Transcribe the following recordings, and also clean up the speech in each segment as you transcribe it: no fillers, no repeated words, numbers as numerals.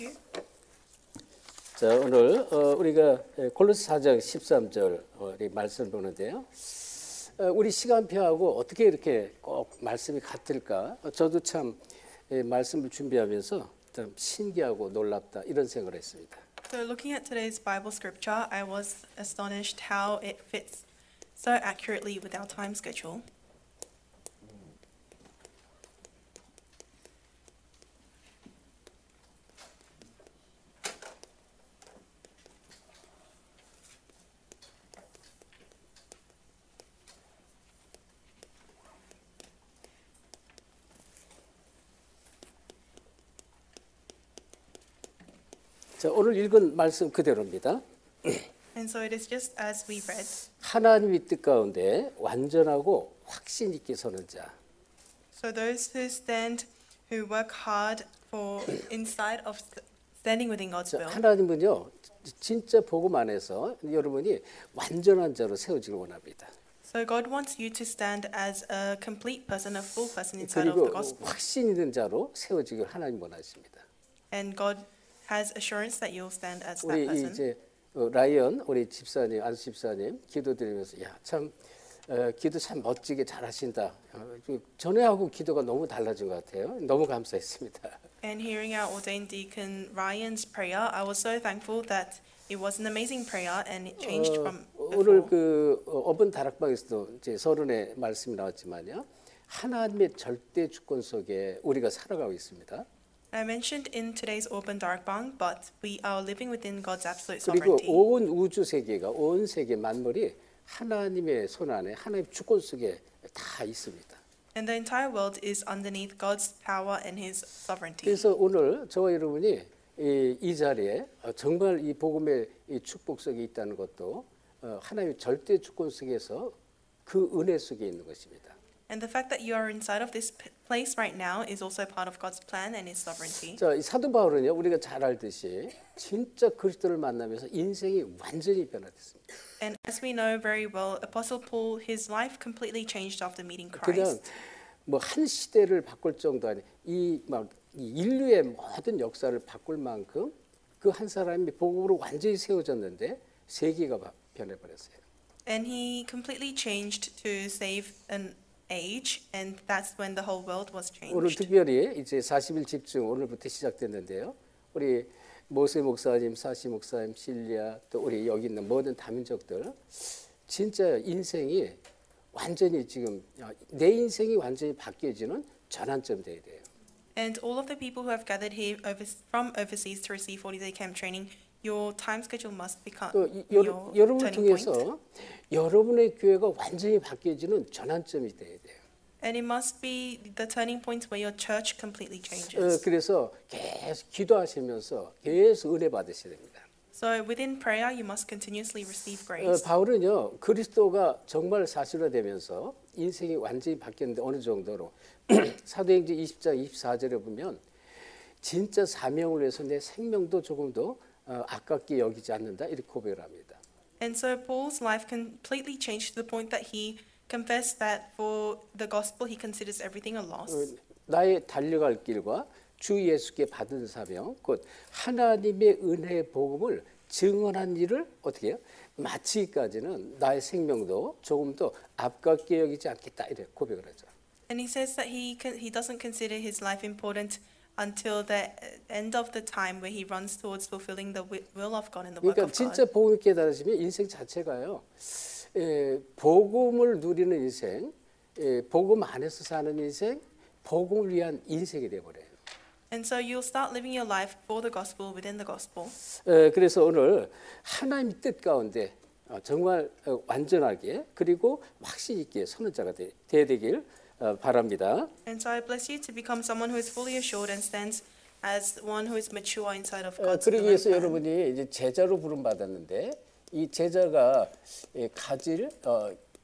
Thank you. 자, 오늘 우리가 골로새 4장 13절 우리 말씀을 보는데요. 우리 시간표하고 어떻게 이렇게 꼭 말씀이 같을까? 저도 참 말씀을 준비하면서 참 신기하고 놀랍다 이런 생각을 했습니다. So looking at today's Bible scripture, I was astonished how it fits so accurately with our time schedule. 자, 오늘 읽은 말씀 그대로입니다. And so it is just as we read. 하나님의 뜻 가운데 완전하고 확신 있게 서는 자. So those who stand, who work hard for inside of standing within God's 자, will. 하나님은요, 진짜 복음 안에서 여러분이 완전한 자로 세워지길 원합니다. So God wants you to stand as a complete person, a full person inside of the 그리고 gospel. 확신 있는 자로 세워지길 하나님 원하십니다. And God has assurance that you'll stand as that 우리 person. 이제 라이언 우리 집사님 안수 집사님 기도드리면서 참 기도 참 멋지게 잘하신다. 전에하고 기도가 너무 달라진 것 같아요. 너무 감사했습니다. And hearing our ordained deacon Ryan's prayer, I was so thankful that it was an amazing prayer and it changed from 오늘 before. 그 어번 다락방에서도 이제 서론의 말씀이 나왔지만요. 하나님의 절대 주권 속에 우리가 살아가고 있습니다. I mentioned in today's Urban Darkbang, but we are living within God's absolute 그리고 sovereignty. 온 우주 세계가 온 세계 만물이 하나님의 손 안에 하나님의 주권 속에 다 있습니다. And the entire world is underneath God's power and His sovereignty. 그래서 오늘 저와 여러분이 이 자리에 정말 이 복음의 이 축복 속에 있다는 것도 하나님의 절대 주권 속에서 그 은혜 속에 있는 것입니다. And the fact that you are inside of this place right now is also part of God's plan and His sovereignty. 자, 이 사도 바울은요, 우리가 잘 알듯이 진짜 그리스도를 만나면서 인생이 완전히 변화됐습니다. And as we know very well, Apostle Paul, his life completely changed after meeting 그냥 Christ. 뭐 한 시대를 바꿀 정도 아니 이 인류의 모든 역사를 바꿀 만큼 그 한 사람이 복음으로 완전히 세워졌는데 세계가 변해버렸어요. And he completely changed to save an age, and that's when the whole world was 오늘 changed. 특별히 이제 40일 집중 오늘부터 시작됐는데요. 우리 모세 목사님, 사시 목사님, 실리아 또 우리 여기 있는 모든 다민족들 진짜 인생이 완전히 지금 내 인생이 완전히 바뀌어지는 전환점 돼야 돼요. And all of the people who have gathered here from overseas to receive 40-day camp training, your time schedule must become 또 your 여러분을 turning point. 통해서 여러분의 교회가 완전히 바뀌어지는 전환점이 돼야 돼요. And it must be the turning point where your church completely changes. 그래서 계속 기도하시면서 계속 은혜 받으셔야 됩니다. So within prayer, you must continuously receive grace. 바울은요 그리스도가 정말 사실화되면서 인생이 완전히 바뀌었는데 어느 정도로 사도행전 20장 24절에 보면 진짜 사명을 위해서 내 생명도 조금 더 아깝게 여기지 않는다 이렇게 고백을 합니다. And so Paul's life completely changed to the point that he confessed that for the gospel he considers everything a loss. 나의 달려갈 길과 주 예수께 받은 사명 곧 하나님의 은혜의 복음을 증언한 일을 어떻게 해요? 마치기까지는 나의 생명도 조금 더 아깝게 여기지 않겠다 이렇게 고백을 하죠. And he says that he doesn't consider his life important until the end of the time where he runs towards fulfilling the will of God and the work 그러니까 of 진짜 God. 복음을 깨달으시면 인생 자체가요. 복음을 누리는 인생, 복음 안에서 사는 인생, 복음을 위한 인생이 되어버려요. And so you'll start living your life for the gospel within the gospel. 그래서 오늘 하나님의 뜻 가운데 정말 완전하게 그리고 확신 있게 서는 자가 되어야 되길 바랍니다. And so I bless you to become someone who is fully assured and stands as one who is mature inside of God's 그러기 will 위해서 and plan. 여러분이 이제 제자로 부름 받았는데 이 제자가 가질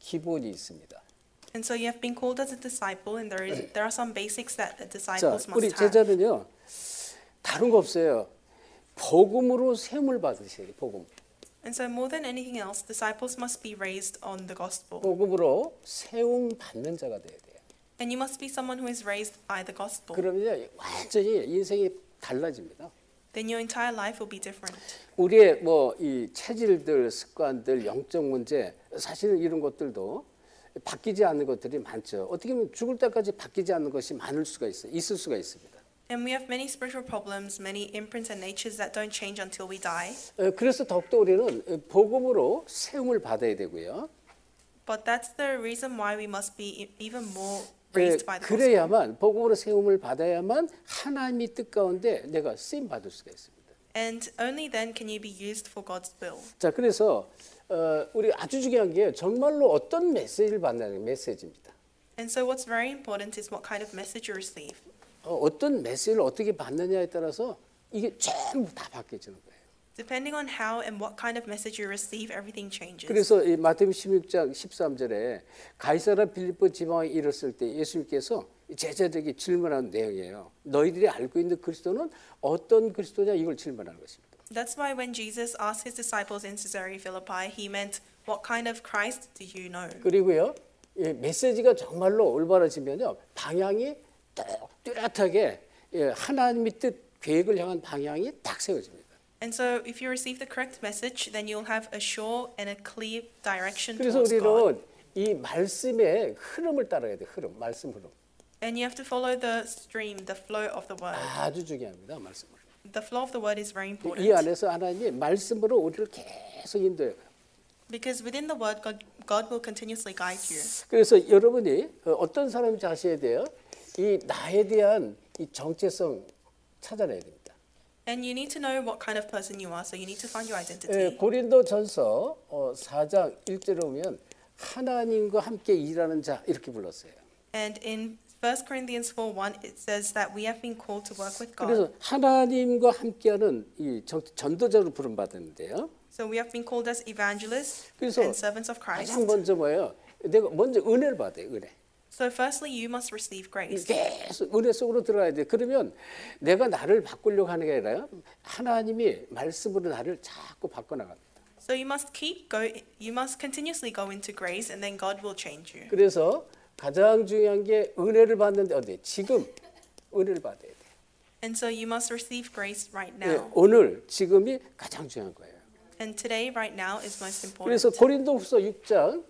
기본이 있습니다. And so you have been called as a disciple, and there are some basics that the 자, disciples 우리 must have. 제자는요 다른 거 없어요. 복음으로 세움을 받으셔야 돼요. 복음. And so more than anything else, disciples must be raised on the gospel. 복음으로 세움 받는 자가 돼야 돼요. And you must be someone who is raised by the gospel. 그러면 완전히 인생이 달라집니다. then your entire life will be different. 우리의 뭐 이 체질들, 습관들, 영적 문제 사실은 이런 것들도 바뀌지 않는 것들이 많죠. 어떻게 보면 죽을 때까지 바뀌지 않는 것이 많을 수가 있어요. 있을 수가 있습니다. And we have many spiritual problems, many imprints and natures that don't change until we die. 그래서 더욱더 우리는 복음으로 세움을 받아야 되고요. But that's the reason why we must be even more raised by the gospel. 그래야만 복음으로 세움을 받아야만 하나님의 뜻 가운데 내가 쓰임 받을 수가 있습니다. And only then can you be used for God's will. 자, 그래서 우리 아주 중요한 게 정말로 어떤 메시지를 받느냐는 메시지입니다. And so what's very important is what kind of message you receive. 어떤 메시지를 어떻게 받느냐에 따라서 이게 전부 다 바뀌어지는 거예요. Depending on how and what kind of message you receive, everything changes. 그래서 이 마태복음 16장 13절에 가이사라 빌립보 지방에 이르렀을 때 예수님께서 제자들에게 질문한 내용이에요. 너희들이 알고 있는 그리스도는 어떤 그리스도냐 이걸 질문하는 것입니다. That's why when Jesus asked his disciples in Caesarea Philippi, he meant, what kind of Christ do you know? 그리고요, 이 메시지가 정말로 올바라지면요, 방향이 뚜렷하게 하나님의 뜻 계획을 향한 방향이 딱 세워집니다. And so if you receive the correct message, then you'll have a sure and a clear direction 그래서 towards God. 우리는 이 말씀의 흐름을 따라야 돼. 말씀 흐름. And you have to follow the stream, the flow of the word. 아주 중요합니다. 말씀 흐름. The flow of the word is very 이 important. 안에서 하나님이 말씀으로 우리를 계속 인도해요. Because within the word, God will continuously guide you. 그래서 여러분이 어떤 사람인지 아셔야 돼요. 이 나에 대한 이 정체성 찾아내야 됩니다. And you need to know what kind of person you are, so you need to find your identity. 고린도전서 4장 1절에 보면 하나님과 함께 일하는 자 이렇게 불렀어요. And in 1 Corinthians 4:1 it says that we have been called to work with God. 그래서 하나님과 함께하는 이 전도자로 부름 받았는데요. So we have been called as evangelists 그래서 and servants of Christ. 가장 먼저 뭐예요? 내가 먼저 은혜를 받아요. 은혜. So firstly, you must receive grace. 계속 은혜 속으로 들어가야 돼. 그러면 내가 나를 바꾸려고 하는 게 아니라 하나님이 말씀으로 나를 자꾸 바꿔나갑니다. So you must continuously go into grace, and then God will change you. 그래서 가장 중요한 게 은혜를 받는데 어디? 지금 은혜를 받아야 돼. And so you must receive grace right 네, now. 오늘 지금이 가장 중요한 거예요. And today, right now, is most 그래서 important. 고린도후서 6장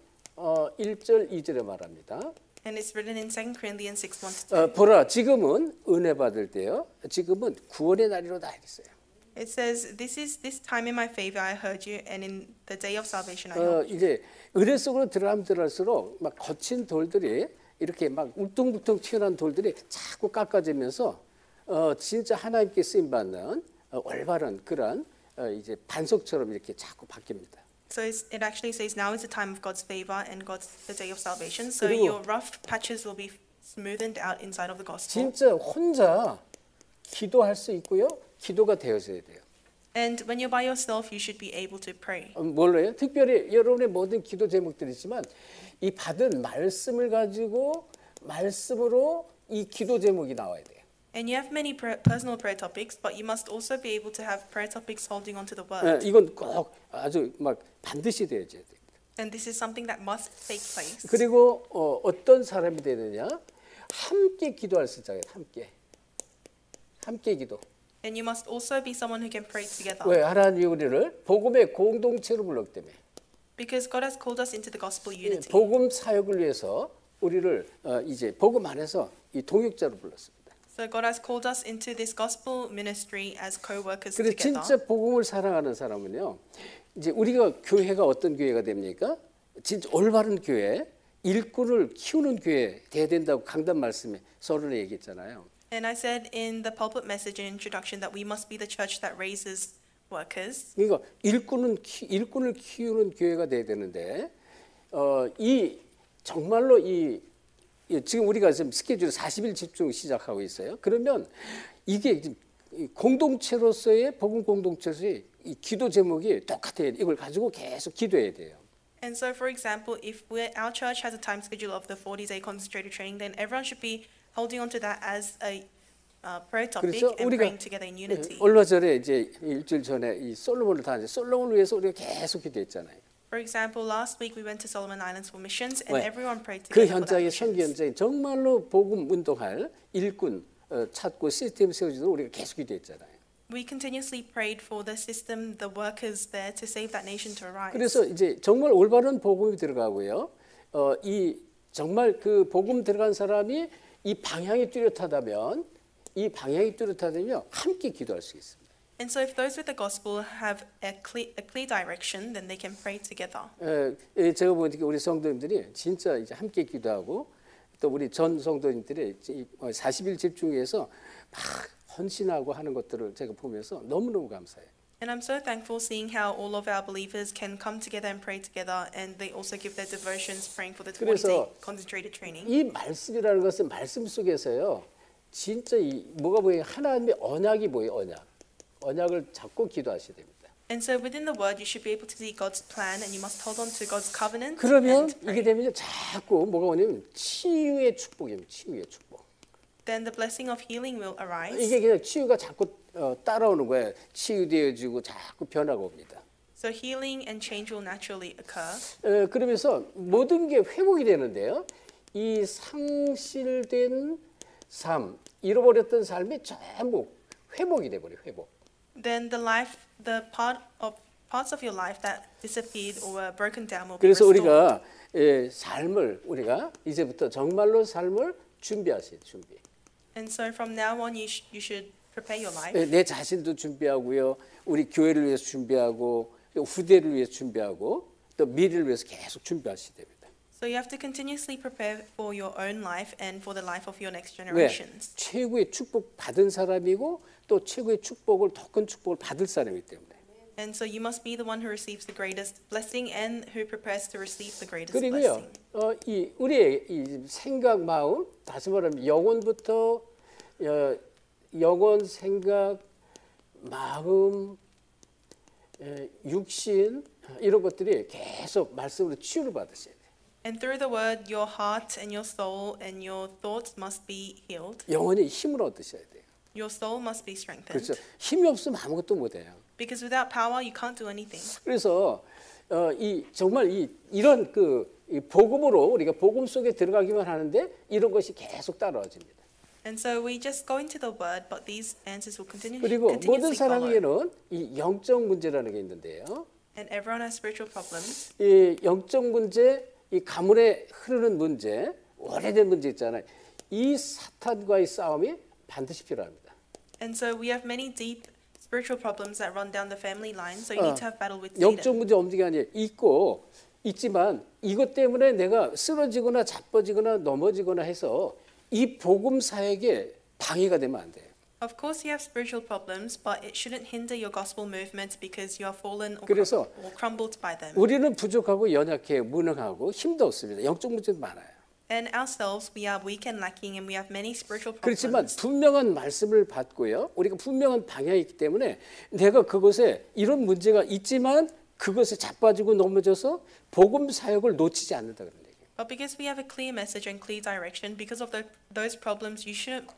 1절 2절에 말합니다. And it's written in 2 Corinthians 6:1-2. 보라 지금은 은혜 받을 때요. 지금은 구원의 날이로다 이랬어요. It says, this time in my favor I heard you, and in the day of salvation I helped you. 이제 은혜 속으로 들어가면 들어갈수록 막 거친 돌들이 이렇게 막 울퉁불퉁 튀어나온 돌들이 자꾸 깎아지면서 진짜 하나님께 쓰임 받는 올바른 그런 이제 반석처럼 이렇게 자꾸 바뀝니다. So it actually says now is the time of God's favor and the day of salvation. So 그리고 your rough patches will be smoothened out inside of the gospel. 진짜 혼자 기도할 수 있고요. 기도가 되어져야 돼요. And when you're by yourself, you should be able to pray. 뭘로요? 특별히 여러분의 모든 기도 제목들이 있지만 이 받은 말씀을 가지고 말씀으로 이 기도 제목이 나와야 돼요. And you have many personal prayer topics, but you must also be able to have prayer topics holding on to the word. 이건 꼭 아주 막 반드시 되어져야 돼요. And this is something that must take place. 그리고 어떤 사람이 되느냐? 함께 기도할 수 있잖아요. 함께 기도. And you must also be someone who can pray together. 왜 하나님이 우리를 복음의 공동체로 불렀기 때문에. Because God has called us into the gospel unity. 복음 사역을 위해서 우리를 이제 복음 안에서 이 동역자로 불렀습니다. So God has called us into this gospel ministry as co-workers 그래서 together. 진짜 복음을 사랑하는 사람은요. 이제 우리가 교회가 어떤 교회가 됩니까? 진짜 올바른 교회, 일꾼을 키우는 교회 돼야 된다고 강단 말씀에 서론에 얘기했잖아요. And I said in the pulpit message in introduction that we must be the church that raises workers. 그러니까 일꾼을 키우는 교회가 돼야 되는데 이 정말로 지금 우리가 지금 스케줄 40일 집중 시작하고 있어요. 그러면 이게 공동체로서의 복음 공동체로서의 이 기도 제목이 똑같아요. 이걸 가지고 계속 기도해야 돼요. And so, for example, if our church has a time schedule of the 40-day concentrated training, then everyone should be holding on to that as a prayer topic 그래서 and 우리가 praying together in unity. 얼마 전에 이제 일주일 전에 이 솔로몬을 다녔는데 솔로몬을 위해서 우리가 계속 기도했잖아요. For example, last week we went to Solomon Islands for missions, and 왜? everyone prayed 그 together for that 현장에 선교 missions. 현장에 정말로 복음 운동할 일꾼 찾고 시스템 세워지도록 우리가 계속 기도했잖아요. We continuously prayed for the system, the workers there to save that nation to arise. 그래서 이제 정말 올바른 복음이 들어가고요. 이 정말 그 복음 들어간 사람이 이 방향이 뚜렷하다면 함께 기도할 수 있습니다. And so if those with the gospel have a clear direction, then they can pray together. 제가 보니까 우리 성도님들이 진짜 이제 함께 기도하고 또 우리 전 성도님들이 40일 집중해서 막 헌신하고 하는 것들을 제가 보면서 너무너무 감사해요. And I'm so thankful seeing how all of our believers can come together and pray together, and they also give their devotions praying for the 20-day concentrated training. 이 말씀이라는 것은 말씀 속에서요. 진짜 뭐가 보여요? 하나님의 언약이 보여요. 언약을 잡고 기도하셔야 됩니다. And so within the word, you should be able to see God's plan, and you must hold on to God's covenant. 그러면 and pray. 이게 되면 자꾸 뭐가 오냐면 치유의 축복입니다. 치유의 축복. Then the blessing of healing will arise. 이게 그냥 치유가 자꾸 따라오는 거예요. 치유되어지고 자꾸 변화가 옵니다. So healing and change will naturally occur. 그러면서 모든 게 회복이 되는데요. 이 상실된 삶, 잃어버렸던 삶이 전부 회복이 돼 버려요. 회복. Then the parts of your life that disappeared or were broken down will be 그래서 restored. 우리가 삶을 우리가 이제부터 정말로 삶을 준비하세요. 준비. And so from now on, you should prepare your life. 내 자신도 준비하고요. 우리 교회를 위해서 준비하고 후대를 위해서 준비하고 또 미래를 위해서 계속 준비하셔야 됩니다. So you have to continuously prepare for your own life and for the life of your next 왜? generations. 최고의 축복 받은 사람이고 또 최고의 축복을 더 큰 축복을 받을 사람이기 때문에. And so you must be the one who receives the greatest blessing and who prepares to receive the greatest 그리고요, blessing. 우리의 이 생각, 마음, 다시 말하면 영혼부터 영혼, 생각, 마음, 육신 이런 것들이 계속 말씀으로 치유를 받으셔야 돼요. And through the word, your heart and your soul and your thoughts must be healed. 영혼의 힘을 얻으셔야 돼요. Your soul must be strengthened. 그렇죠. 힘이 없으면 아무것도 못해요. Because without power, you can't do anything. 그래서 정말 이런 이 복음으로 우리가 복음 속에 들어가기만 하는데 이런 것이 계속 따라와집니다. And so we just go into the word, but these answers will 그리고 모든 continuously follow. 사람에게는 이 영적 문제라는 게 있는데요. And everyone has spiritual problems. 이 영적 문제, 이 가문에 흐르는 문제, 오래된 문제 있잖아요. 이 사탄과의 싸움이 반드시 필요합니다. And so we have many deep spiritual problems that run down the family line. So you need to have battle with 영적 Satan. 문제 없는 게 아니에요. 있지만 이것 때문에 내가 쓰러지거나 자빠지거나 넘어지거나 해서 이 복음 사역에 방해가 되면 안 돼요. Of course, you have spiritual problems, but it shouldn't hinder your gospel movement because you are fallen or 그래서 crumbled by them. 우리는 부족하고 연약해, 무능하고 힘도 없습니다. 영적 문제도 많아요. And ourselves, we are weak and lacking, and we have many spiritual 그렇지만 problems. 분명한 말씀을 받고요. 우리가 분명한 방향이 있기 때문에 내가 그것에 이런 문제가 있지만 그것에 자빠지고 넘어져서 복음 사역을 놓치지 않는다 그런 얘기예요. But because we have a clear message and clear direction, because of those problems, you shouldn't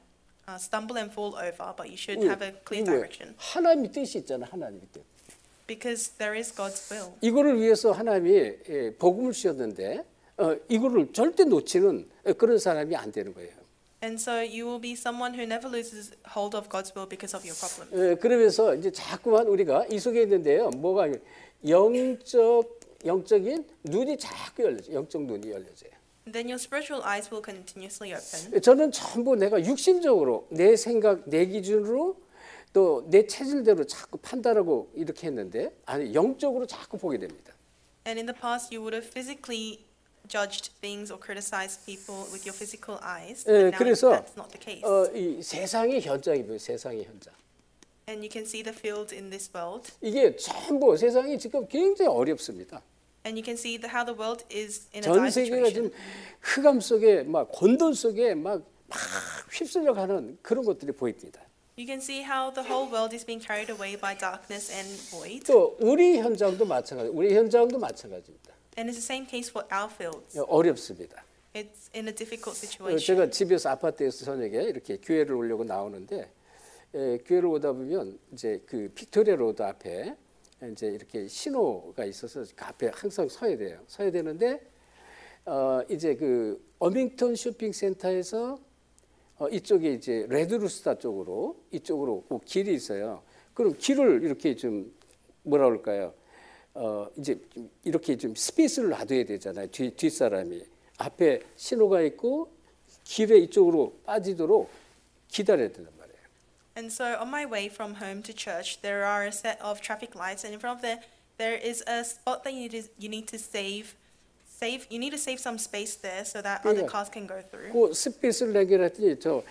stumble and fall over, but you should have a clear direction. 하나님의 뜻이 있잖아. 하나님의 뜻. Because there is God's will. 이거를 위해서 하나님이 복음을 주셨는데 이거를 절대 놓치는 그런 사람이 안 되는 거예요. And so you will be someone who never loses hold of God's will because of your problems. 그러면서 이제 자꾸만 우리가 이 속에 있는데요. 뭐가 영적인 눈이 자꾸 열려져. 영적 눈이 열려져요. Then your spiritual eyes will continuously open. 저는 전부 내가 육신적으로 내 생각, 내 기준으로 또 내 체질대로 자꾸 판단하고 이렇게 했는데 아니 영적으로 자꾸 보게 됩니다. And in the past, you would have physically judged things or criticized people with your physical eyes. But now 그래서 that's not the case. 이 세상의 현장이 보여요. 세상의 현장. And you can see the field in this world. 이게 전부 세상이 지금 굉장히 어렵습니다. And you can see how the world is in a 전 dire 세계가 situation. 지금 흑암 속에 막混沌 속에 막 휩쓸려 가는 그런 것들이 보입니다. You can see how the whole world is being carried away by darkness and void. 또 우리 현장도 마찬가지. 우리 현장도 마찬가지입니다. And it's the same case for our fields. 어렵습니다. It's in a difficult situation. 제가 집에서 아파트에서 저녁에 이렇게 교회를 오려고 나오는데 교회를 오다 보면 이제 그 빅토리아 로드 앞에 이제 이렇게 신호가 있어서 그 앞에 항상 서야 돼요. 서야 되는데 이제 그 어밍턴 쇼핑센터에서 이쪽에 이제 레드루스타 쪽으로 이쪽으로 그 길이 있어요. 그럼 길을 이렇게 좀 뭐라 그럴까요? 이제 좀 이렇게 좀 스페이스를 놔둬야 되잖아요. 뒷사람이 앞에 신호가 있고 길에 이쪽으로 빠지도록 기다려야 된단 말이에요. And so on my way from home to church, there are a set of traffic lights, and in front of there is a spot that you need to save. You need to save some space there so that other cars can go through. 그 스페이스를 남겨놨더니 저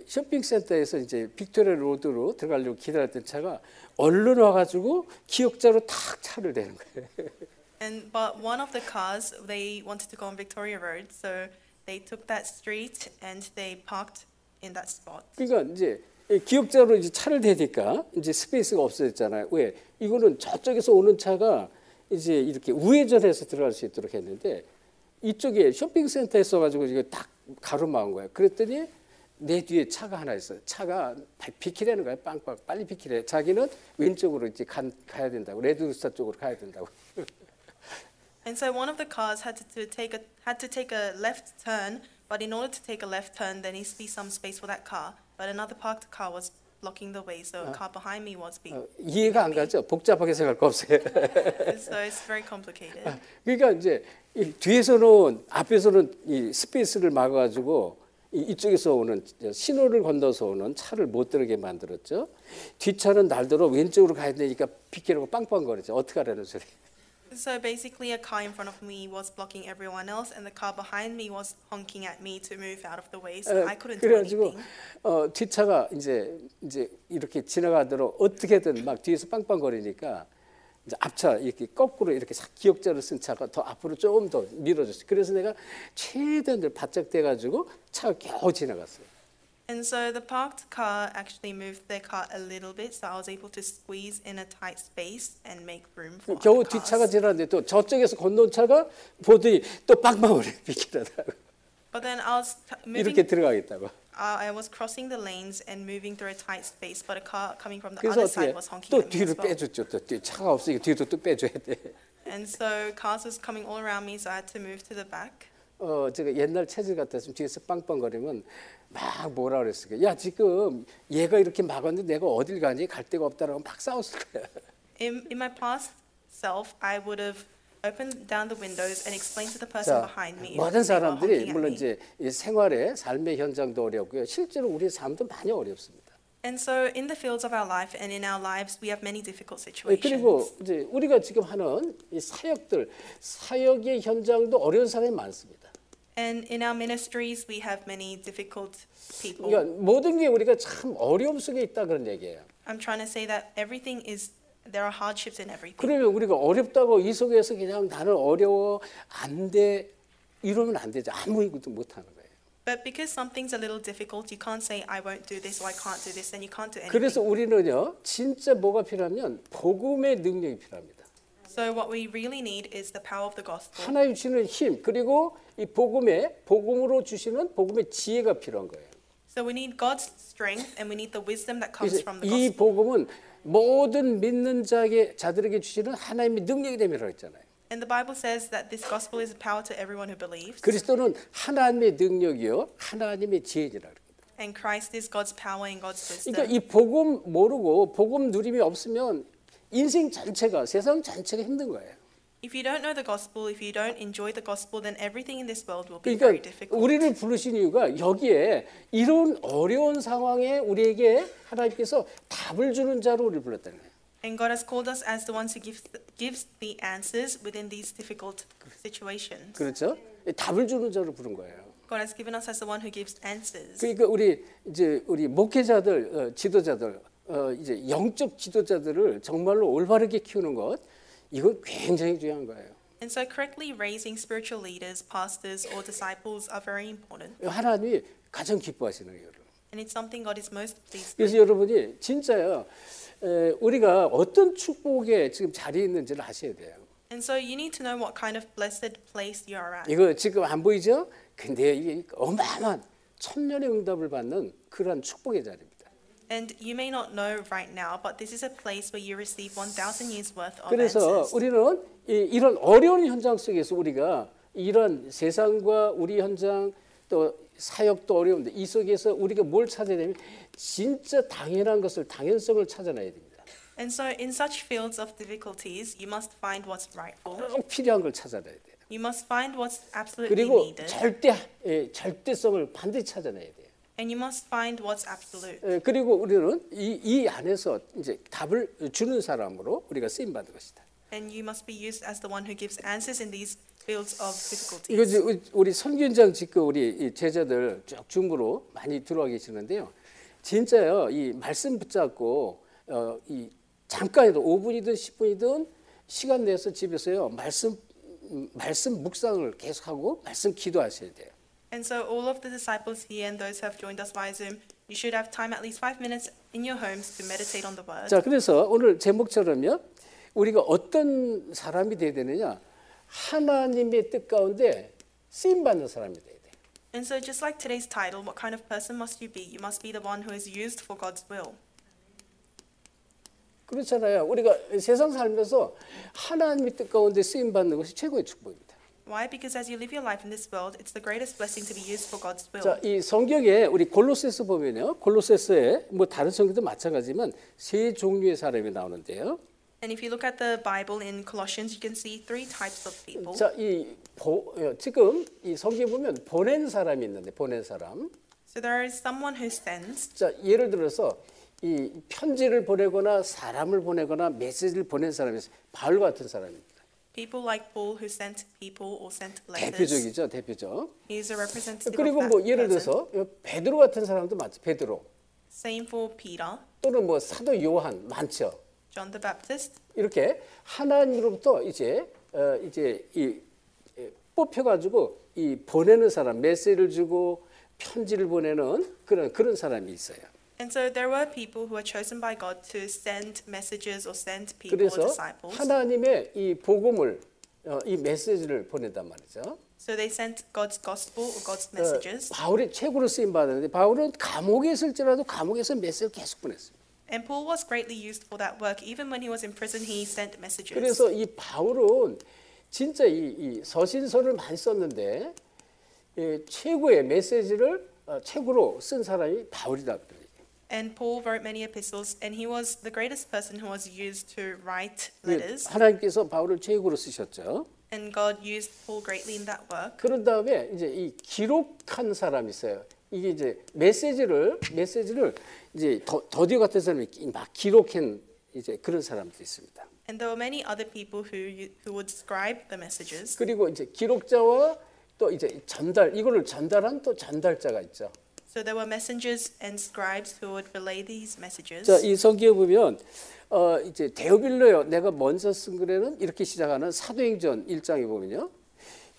쇼핑센터에서 이제 빅토리아 로드로 들어가려고 기다렸던 차가 얼른 와가지고 기역자로 탁 차를 대는 거예요. But one of the cars, they wanted to go on Victoria Road, so they took that street and they parked in that spot. 그러니까 이제 기역자로 이제 차를 대니까 이제 스페이스가 없어졌잖아요. 왜? 이거는 저쪽에서 오는 차가 이제 이렇게 우회전해서 들어갈 수 있도록 했는데 이쪽에 쇼핑센터에 써가지고 이거 딱 가로막은 거예요. 그랬더니 내 뒤에 차가 하나 있어요. 차가 비키라는 거예요. 빵빵 빨리 비키래. 자기는 왼쪽으로 이제 가야 된다고. 레드루스터 쪽으로 가야 된다고. And so one of the cars had to take a left turn, but in order to take a left turn, there needs to be some space for that car. But another parked car was blocking the way, so a car behind me was being. 이해가 안 가죠? 복잡하게 생각할 거 없어요. So it's very complicated. 그러니까 이제 뒤에서는 앞에서는 이 스페이스를 막아가지고 이쪽에서 오는 신호를 건너서 오는 차를 못 들게 만들었죠. 뒷차는 날더러 왼쪽으로 가야 되니까 비키라고 빵빵거리죠. 어떻게 하라는 소리. So basically, a car in front of me was blocking everyone else, and the car behind me was honking at me to move out of the way, so I couldn't do 그래가지고 anything. 뒷차가 이제 이렇게 지나가도록 어떻게든 막 뒤에서 빵빵거리니까 이제 앞차 이렇게 거꾸로 이렇게 기역자를 쓴 차가 더 앞으로 좀 더 밀어줬어요. 그래서 내가 최대한 바짝 대가지고 차가 겨우 지나갔어요. And so the parked car actually moved their car a little bit, so I was able to squeeze in a tight space and make room for 겨우 other 뒷차가 cars. 지나는데 또 저쪽에서 건너온 차가 보더니 또 빵빵거려 비키라다고 But then I was 이렇게 들어가겠다고. I was crossing the lanes and moving through a tight space, but a car coming from the 그래서 other side 어떻게 was honking 또 at me 뒤로 as well. 빼줬죠. 또 차가 없으니까 뒤로 또 빼줘야 돼. And so cars was coming all around me, so I had to move to the back. 제가 옛날 체질 같았으면 뒤에서 빵빵거리면 막 뭐라 그랬을까. 야 지금 얘가 이렇게 막았는데 내가 어딜 가니 갈 데가 없다라고 막 싸웠을 거야. In my past self, I would have opened down the windows and explained to the person 자, behind me. 모든 if they were 사람들이 honking at 물론 me. 이제 이 생활의 삶의 현장도 어렵고요. 실제로 우리의 삶도 많이 어렵습니다. And so in the fields of our life and in our lives, we have many difficult 그리고 situations. 이제 우리가 지금 하는 이 사역의 현장도 어려운 사람이 많습니다. And in our ministries, we have many difficult people. 그러니까 모든 게 우리가 참 어려움 속에 있다 그런 얘기예요. I'm trying to say that there are hardships in everything. 그러면 우리가 어렵다고 이 속에서 그냥 나는 어려워 안 돼 이러면 안 되죠. 아무 일도 못 하는 거예요. But because something's a little difficult, you can't say I won't do this or I can't do this, then you can't do anything. 그래서 우리는요 진짜 뭐가 필요하면 복음의 능력이 필요합니다. So what we really need is the power of the gospel. 하나님 주시는 힘 그리고 이 복음으로 주시는 복음의 지혜가 필요한 거예요. So we need God's strength and we need the wisdom that comes 그래서 from the 이 gospel. 복음은 모든 믿는 자들에게 주시는 하나님의 능력이 됨이라고 했잖아요. And the Bible says that this gospel is a power to everyone who believes. 그리스도는 하나님의 능력이요 하나님의 지혜니라. And Christ is God's power and God's wisdom. 그러니까 이 복음 모르고 복음 누림이 없으면 인생 전체가 세상 전체가 힘든 거예요. If you don't know the gospel, if you don't enjoy the gospel, then everything in this world will be very 그러니까 difficult. 우리를 부르신 이유가 여기에 이런 어려운 상황에 우리에게 하나님께서 답을 주는 자로 우리를 불렀다는 거예요. And God has called us as the ones who gives the answers within these difficult situations. 그렇죠? 답을 주는 자로 부른 거예요. God has given us as the one who gives answers. 그러니까 우리 목회자들, 지도자들, 이제 영적 지도자들을 정말로 올바르게 키우는 것 이건 굉장히 중요한 거예요. And so correctly raising spiritual leaders, pastors or disciples are very important. 하나님이 가장 기뻐하시는 거예요. And it's something God is most pleased with. 그래서 여러분이 진짜요. 우리가 어떤 축복에 지금 자리에 있는지를 아셔야 돼요. And so you need to know what kind of blessed place you are at. 이거 지금 안 보이죠? 근데 이게 어마어마한 천년의 응답을 받는 그러한 축복의 자리입니다. And you may not know right now, but this is a place where you receive 1,000 years worth of 그래서 answers. 우리는 이런 어려운 현장 속에서 우리가 이런 세상과 우리 현장 또 사역도 어려운데 이 속에서 우리가 뭘 찾아야 되냐면 진짜 당연한 것을 당연성을 찾아내야 됩니다. And so in such fields of difficulties, you must find what's rightful. 꼭 필요한 걸 찾아내야 돼요. You must find what's absolutely 그리고 needed. 절대성을 반드시 찾아내야 돼요. And you must find what's absolute. 그리고 우리는 이 안에서 이제 답을 주는 사람으로 우리가 쓰임 받는 것이다. And you must be used as the one who gives answers in these fields of difficulties. 이거 이제 우리 선균장 지금 우리 제자들 쭉 중부로 많이 들어와 계시는데요. 진짜요, 이 말씀 붙잡고 이 잠깐이든 5분이든 10분이든 시간 내서 집에서요 말씀 묵상을 계속하고 말씀 기도하셔야 돼요. And so all of the disciples here and those who have joined us via Zoom, you should have time at least 5 minutes in your homes to meditate on the word. 자, 그래서 오늘 제목처럼요, 우리가 어떤 사람이 돼야 되느냐? 하나님의 뜻 가운데 쓰임 받는 사람이 돼야 돼. And so just like today's title, what kind of person must you be? You must be the one who is used for God's will. 그렇잖아요. 우리가 세상 살면서 하나님의 뜻 가운데 쓰임 받는 것이 최고의 축복입니다. Why? Because as you live your life in this world, it's the greatest blessing to be used for God's will. 자, 이 성경에 우리 골로새서 보면요, 골로새서에 뭐 다른 성경도 마찬가지지만 세 종류의 사람이 나오는데요. And if you look at the Bible in Colossians, you can see 3 types of people. 자, 지금 이 성경에 보면 보낸 사람이 있는데 보낸 사람. So there is someone who sends. 자, 예를 들어서 이 편지를 보내거나 사람을 보내거나 메시지를 보낸 사람이 있어요. 바울 같은 사람입니다. People like Paul who sent people or sent letters. 대표적이죠, 대표적. He is a representative 그리고 of 뭐 that 예를 person. 들어서 베드로 같은 사람도 많죠. 베드로. Same for Peter, 또는 뭐 사도 요한 많죠. John the Baptist. 이렇게 하나님으로부터 이제 뽑혀가지고 이 보내는 사람, 메시지를 주고 편지를 보내는 그런 사람이 있어요. And so there were people who were chosen by God to send messages or send people or 그래서 disciples. 하나님의 이 복음을 이 메시지를 보낸단 말이죠. So they sent God's gospel or God's messages. 바울이 최고로 쓰임 받았는데 바울은 감옥에 있을지라도 감옥에서 메시지를 계속 보냈어요. And Paul was greatly used for that work. Even when he was in prison, he sent messages. 그래서 이 바울은 진짜 이 서신서를 많이 썼는데 최고의 메시지를 최고로 쓴 사람이 바울이다. And Paul wrote many epistles, and he was the greatest person who was used to write letters. 하나님께서 바울을 최고로 쓰셨죠. And God used Paul greatly in that work. 그런 다음에 이제 이 기록한 사람이 있어요. 이게 이제 메시지를 이제 더디오 같은 사람이 막 기록한 이제 그런 사람도 있습니다. And there were many other people who would scribe the messages. 그리고 이제 기록자와 또 이제 이거를 전달한 또 전달자가 있죠. So there were messengers and scribes who would relay these messages. 자, 이 성경에 보면 이제 데오빌로요, 내가 먼저 쓴 글에는 이렇게 시작하는 사도행전 1장에 보면요,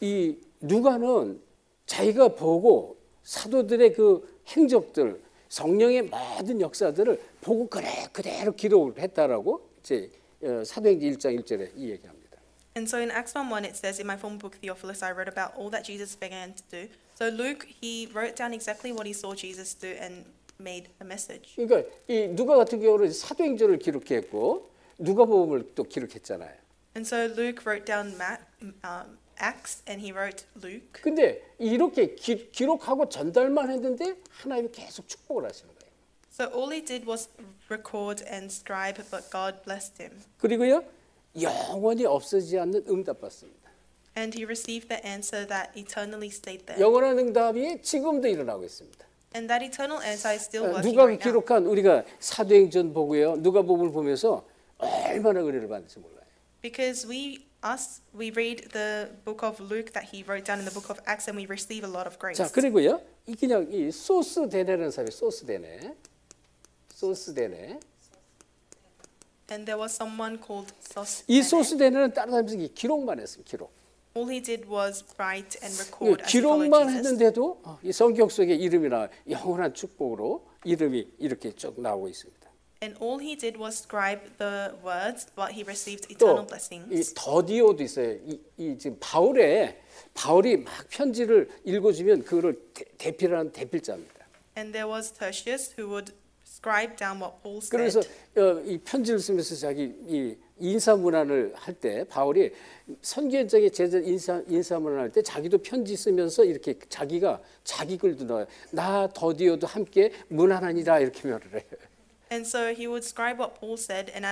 이 누가는 자기가 보고 사도들의 그 행적들, 성령의 모든 역사들을 보고 그대로 기록을 했다라고 이제 사도행전 1장 1절에 이 얘기합니다. And so in Acts 1:1 it says, in my former book Theophilus, I wrote about all that Jesus began to do. So Luke, he wrote down exactly what he saw Jesus do and made a message. 그러니까 이 누가 같은 경우는 사도행전을 기록했고 누가복음을 또 기록했잖아요. And so Luke wrote down Acts and he wrote Luke. 근데 이렇게 기록하고 전달만 했는데 하나님이 계속 축복을 하시는 거예요. So all he did was record and scribe, but God blessed him. 그리고요, 영원히 없어지지 않는 응답 받습니다. And he received the answer that eternally stayed there. 영원한 응답이 지금도 일어나고 있습니다. And that eternal answer is still working 누가 right now. 기록한 우리가 사도행전 보고요, 누가복음을 보면서 얼마나 은혜를 받는지 몰라요. Because we read the book of Luke that he wrote down in the book of Acts, and we receive a lot of grace. 자, 그리고요, 이 그냥 이 소스데네라는 사람이 소스데네. And there was someone called Sosthenes. 이 소스데네는 다른 사람들이 기록만 했습니다. 기록. All he did was write and record as he followed 기록만 Jesus. 했는데도 이 성경 속에 이름이 나와요. 영원한 축복으로 이름이 이렇게 쭉 나오고 있습니다. And all he did was scribe the words, but he received 또 eternal 이 blessings. 더디오도 있어요. 이 지금 바울이 막 편지를 읽어주면 그거를 대필하는 대필자입니다. And there was Tertius who would scribe down what Paul said. 그래서 이 편지를 쓰면서 자기 인사문안을 할 때 바울이 선교 현장에 제자 인사문안을 할 때 자기도 편지 쓰면서 이렇게 자기가 자기 글도 넣어요. 나 더디어도 함께 문안하니라 이렇게 말을 해요. And so he would scribe what Paul said, and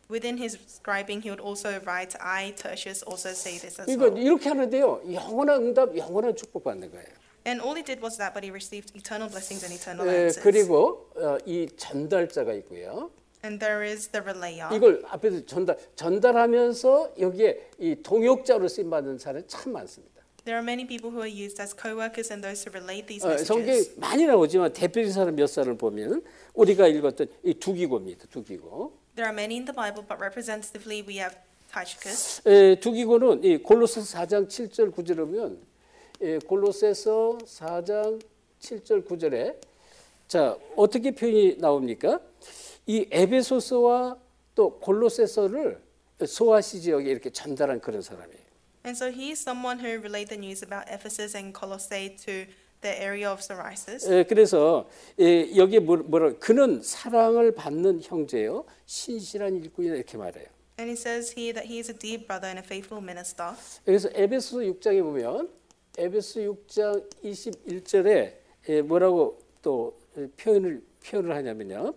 within his scribing, he would also write, I, Tertius, also say this as 그러니까 well. 이렇게 하는데요. 영원한 응답, 영원한 축복 받는 거예요. And all he did was that, but he received eternal blessings and eternal 예, answers. 그리고 이 전달자가 있고요. And there is the relayer. 이걸 앞에서 전달하면서 여기에 이 동역자로 쓰임 받는 사람이 참 많습니다. There are many people who are used as co-workers and those who relate these 성경에 messages. 많이 나오지만 대표적인 사람 몇 사람을 보면 우리가 읽었던 이 두기고입니다. 두기고. There are many in the Bible, but representatively we have Tychicus. 두기고는 이 골로새 4장 7절 9절에 보면 골로새서 4장 7절 9절에 자 어떻게 표현이 나옵니까? 이 에베소서와 또 골로새서를 소아시 지역에 이렇게 전달한 그런 사람이에요. And so he is someone who relayed the news about Ephesus and Colossae to the area of Psoriasis. 그래서 여기에 뭐라 그는 사랑을 받는 형제요 신실한 일꾼이다 이렇게 말해요. And it says here that he is a dear brother and a faithful minister. 그래서 에베소 6장에 보면 에베소 6장 21절에 뭐라고 또 표현을 하냐면요.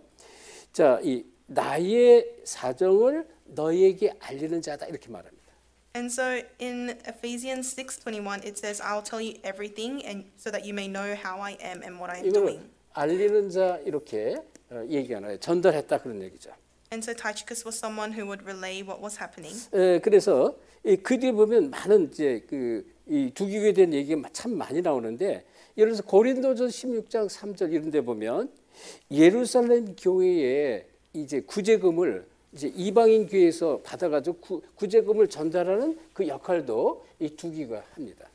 자, 이 나의 사정을 너희에게 알리는 자다 이렇게 말합니다. And so in Ephesians 6:21 it says, I'll tell you everything and so that you may know how I am and what I am 이거는 doing. 알리는 자 이렇게 얘기가 나요. 전달했다 그런 얘기죠. And so Tychicus was someone who would relay what was happening. 그래서 그 뒤에 보면 많은 이제 이 두기교에 대한 얘기가 참 많이 나오는데 예를 들어서 고린도전 16장 3절 이런 데 보면 예루살렘 교회에 이제 구제금을 이제 이방인 교회에서 받아가지고 구제금을 전달하는 그 역할도 이 두기가 합니다.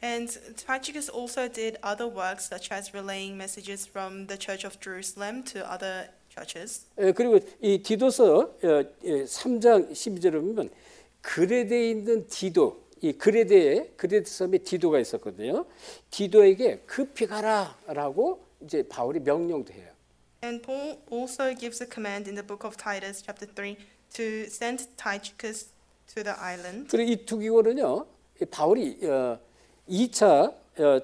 And Tychicus also did other works such as relaying messages from the Church of Jerusalem to other churches. 그리고 이 디도서 3장 12절에 보면 그레데에 있는 디도 이 그레데 섬에 디도가 있었거든요. 디도에게 급히 가라라고 이제 바울이 명령도 해요. And Paul also gives a command in the book of Titus chapter 3 to send Tychicus to the island. 그리고 이 두기고는요. 바울이 2차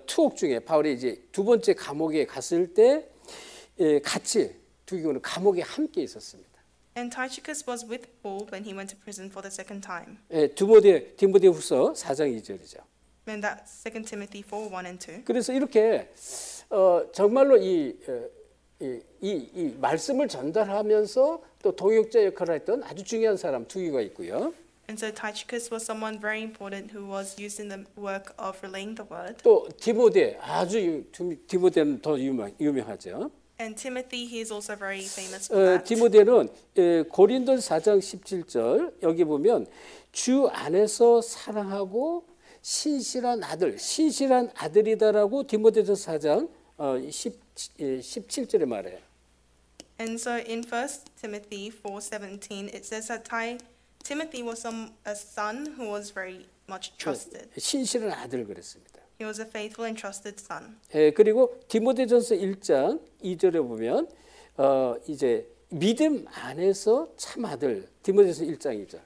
투옥 중에 바울이 이제 두 번째 감옥에 갔을 때 같이 두기고는 감옥에 함께 있었습니다. And Tychicus was with Paul when he went to prison for the second time. 디모데후서 4장 2절이죠. And that's 2 Timothy 4:1 and 2. 그래서 이렇게 정말로 이 말씀을 전달하면서 또 동역자 역할을 했던 아주 중요한 사람 두기가 있고요. And so Tychicus was someone very important who was used in the work of relaying the word. 또 디모데 아주 디모데는 더 유명하죠. And Timothy, he is also very famous for that. 디모데는 고린도 4장 17절 여기 보면 주 안에서 사랑하고 신실한 아들이다라고 디모데전서 4장 17절에 말해요. And so in 1 Timothy 4:17 it says that Timothy was a son who was very much trusted. 신실한 아들 그랬습니다. He was a faithful and trusted son. 그리고 디모데전서 1장 2절에 보면 이제 믿음 안에서 참 아들 디모데전서 1장 2절.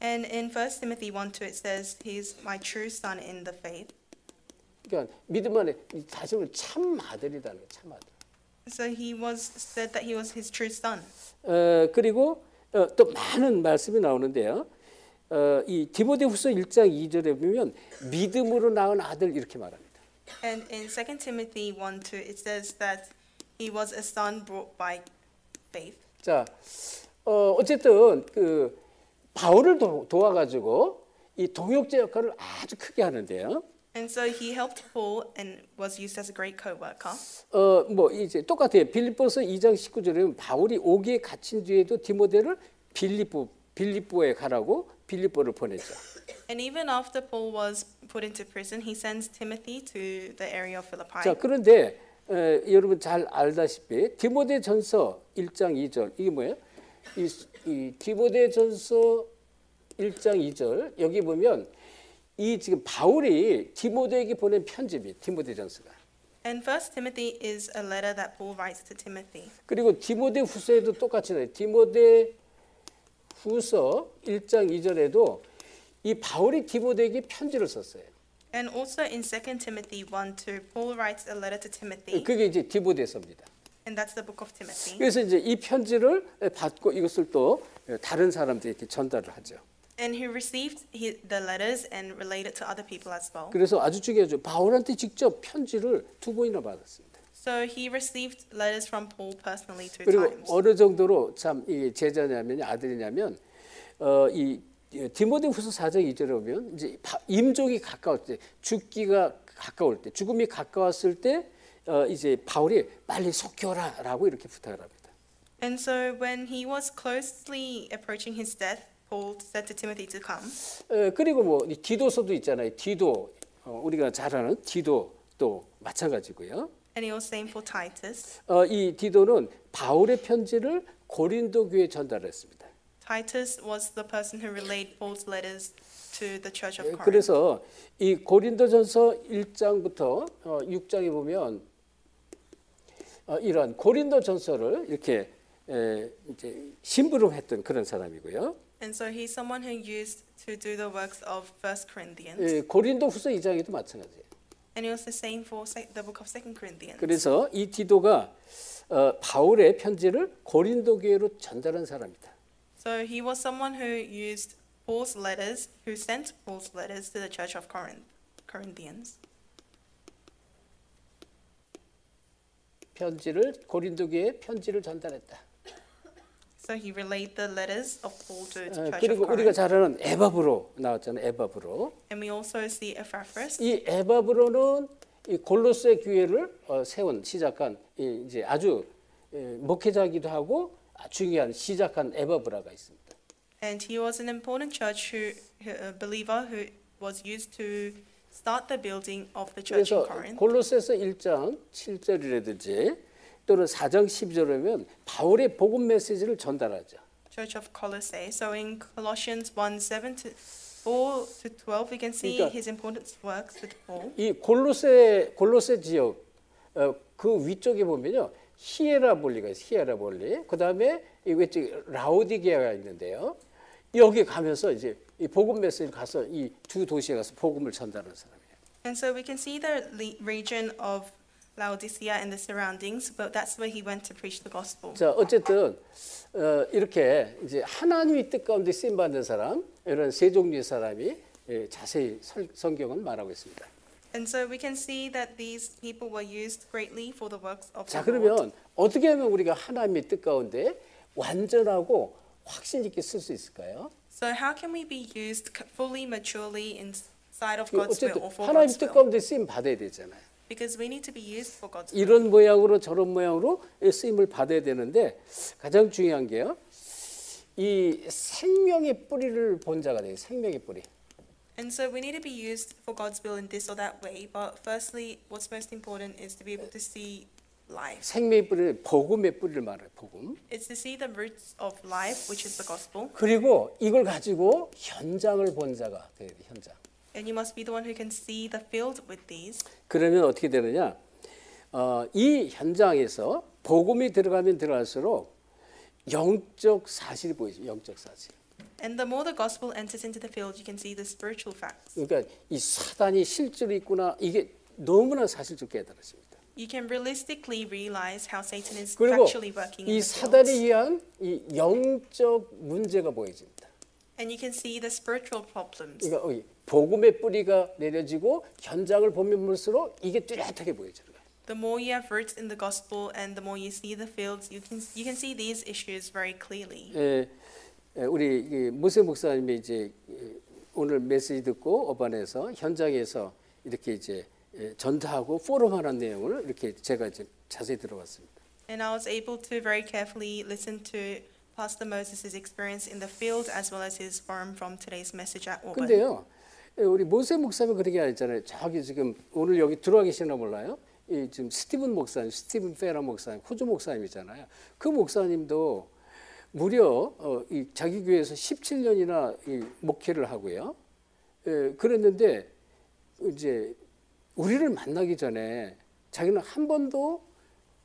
And in 1 Timothy 1:2 it says he's my true son in the faith. 그러니까 믿음 안에 다시 말해 참 아들이다는 거예요. 참 아들. So he was said that he was his true son. 그리고 또 많은 말씀이 나오는데요. 이 디모데후서 1장 2절에 보면 믿음으로 낳은 아들 이렇게 말합니다. And in 2 Timothy 1:2 it says that he was a son brought by faith. 자, 어쨌든 바울을 도와가지고 이 동역자 역할을 아주 크게 하는데요. And so he helped Paul and was used as a great co-worker. 뭐 이제 똑같아요. 빌립보서 2장 19절에 바울이 오기에 갇힌 뒤에도 디모데를 빌립보에 가라고 빌립보를 보내죠. And even after Paul was put into prison, he sends Timothy to the area of Philippi. 자, 그런데 여러분 잘 알다시피 디모데전서 1장 2절 이게 뭐예요? 이 디모데전서 1장 2절 여기 보면 이 지금 바울이 디모데에게 보낸 편지입니다. 디모데전서가. And 1 Timothy is a letter that Paul writes to Timothy. 그리고 디모데후서에도 똑같이 나와요. 디모데후서 후서 1장 2절에도 이 바울이 디모데에게 편지를 썼어요. And also in 2 Timothy 1:2, Paul writes a letter to Timothy, 그게 이제 디모데서입니다. and that's the book of Timothy. 그래서 이제 이 편지를 받고 이것을 또 다른 사람들에게 전달을 하죠. And he received the letters and relayed it to other people as well. 그래서 아주 중요하죠. 바울한테 직접 편지를 2번이나 받았습니다. So he received letters from Paul personally 2 그리고 times. 어느 정도로 참 이 제자냐면 아들이냐면 이 디모데후서 4장 2절에 보면 이제 임종이 가까울 때, 죽기가 가까울 때, 죽음이 가까웠을 때 이제 바울이 빨리 속혀라라고 이렇게 부탁을 합니다. And so when he was closely approaching his death, Paul said to Timothy to come. 그리고 뭐 이 디도서도 있잖아요. 디도 우리가 잘 아는 디도도 마찬가지고요. And he was same for Titus. 이 디도는 바울의 편지를 고린도 교회에 전달했습니다. Titus was the person who relayed Paul's letters to the church of Corinth. 그래서 이 고린도전서 1장부터 6장에 보면 이런 고린도전서를 이렇게 이제 심부름했던 그런 사람이고요. And so he's someone who used to do the works of 1 Corinthians. 고린도후서 2장에도 마찬가지예요. And he was the same for the book of 2 Corinthians. 그래서 이 디도가 바울의 편지를 고린도 교회로 전달한 사람이다. So he was someone who used Paul's letters, who sent Paul's letters to the church of Corinthians. 편지를 고린도 교회에 편지를 전달했다. So he relayed the letters of Paul to the church of 그리고 우리가 Corinth. 잘 아는 에바브로 나왔잖아요. 에바브로. And we also see Epaphras. 이 에바브로는 이 골로새 교회를 세운 시작한 이제 아주 목회자이기도 하고 중요한 시작한 에바브라가 있습니다. And he was an important church a believer who was used to start the building of the church in 그래서 Corinth. 골로새서 1장 7절이라든지 또는 4장 12절이면 바울의 복음 메시지를 전달하죠. Church of Colossae. So in Colossians 1:7 to 4 to 12, we can see 그러니까 his important works with Paul. 이 골로새 지역 그 위쪽에 보면요. 히에라볼리가 있어요. 히에라볼리. 그다음에 이 왼쪽 라오디게아가 있는데요. 여기 가면서 이제 이 복음 메시지를 가서 이 두 도시에 가서 복음을 전달하는 사람이에요. And so we can see the region of Laodicea and the surroundings, but that's where he went to preach the gospel. 자, 어쨌든 이렇게 이제 하나님의 뜻 가운데 쓰임 받는 사람, 이런 세 종류의 사람이 자세히 성경은 말하고 있습니다. And so we can see that these people were used greatly for the works of 자, the Lord. 그러면 어떻게 하면 우리가 하나님의 뜻 가운데 완전하고 확신 있게 쓸 수 있을까요? So how can we be used fully, maturely inside of God's will 어쨌든 or for 하나님의 God's 뜻 will? 가운데 쓰임 받아야 되잖아요. Because we need to be used for God's will. 이런 모양으로 저런 모양으로 쓰임을 받아야 되는데 가장 중요한 게요. 이 생명의 뿌리를 본 자가 돼요. 생명의 뿌리. And so we need to be used for God's will in this or that way. But firstly, what's most important is to be able to see life. 생명의 뿌리는 복음의 뿌리를 말해요. 복음. It's to see the roots of life, which is the gospel. 그리고 이걸 가지고 현장을 본 자가 돼야 돼. 현장. And you must be the one who can see the field with these. 그러면 어떻게 되느냐? 이 현장에서 복음이 들어가면 들어갈수록 영적 사실이 보이죠. 영적 사실. And the more the gospel enters into the field, you can see the spiritual facts. 그러니까 이 사단이 실제로 있구나. 이게 너무나 사실적으로 깨달았습니다. You can realistically realize how Satan is 그리고 actually working in 이 the 사단에 fields. 의한 이 영적 문제가 보여집니다. And you can see the spiritual problems. 그러니까 복음의 뿌리가 내려지고 현장을 보면 볼수록 이게 뚜렷하게 보여지는 거예요. The more you have roots in the gospel and the more you see the fields, you can see these issues very clearly. 우리 모세 목사님이 이제 오늘 메시지 듣고 어반에서 현장에서 이렇게 이제 전도하고 포럼하는 내용을 이렇게 제가 이제 자세히 들어봤습니다. And I was able to very carefully listen to Pastor Moses' experience in the field as well as his forum from today's message at Auburn. 근데요, 우리 모세 목사님 그렇게 했잖아요. 저기 지금 오늘 여기 들어와 계시나 몰라요. 이 지금 스티븐 목사님, 스티븐 페라 목사님, 호주 목사님이잖아요. 그 목사님도 무려 이 자기 교회에서 17년이나 이 목회를 하고요. 그랬는데 이제 우리를 만나기 전에 자기는 한 번도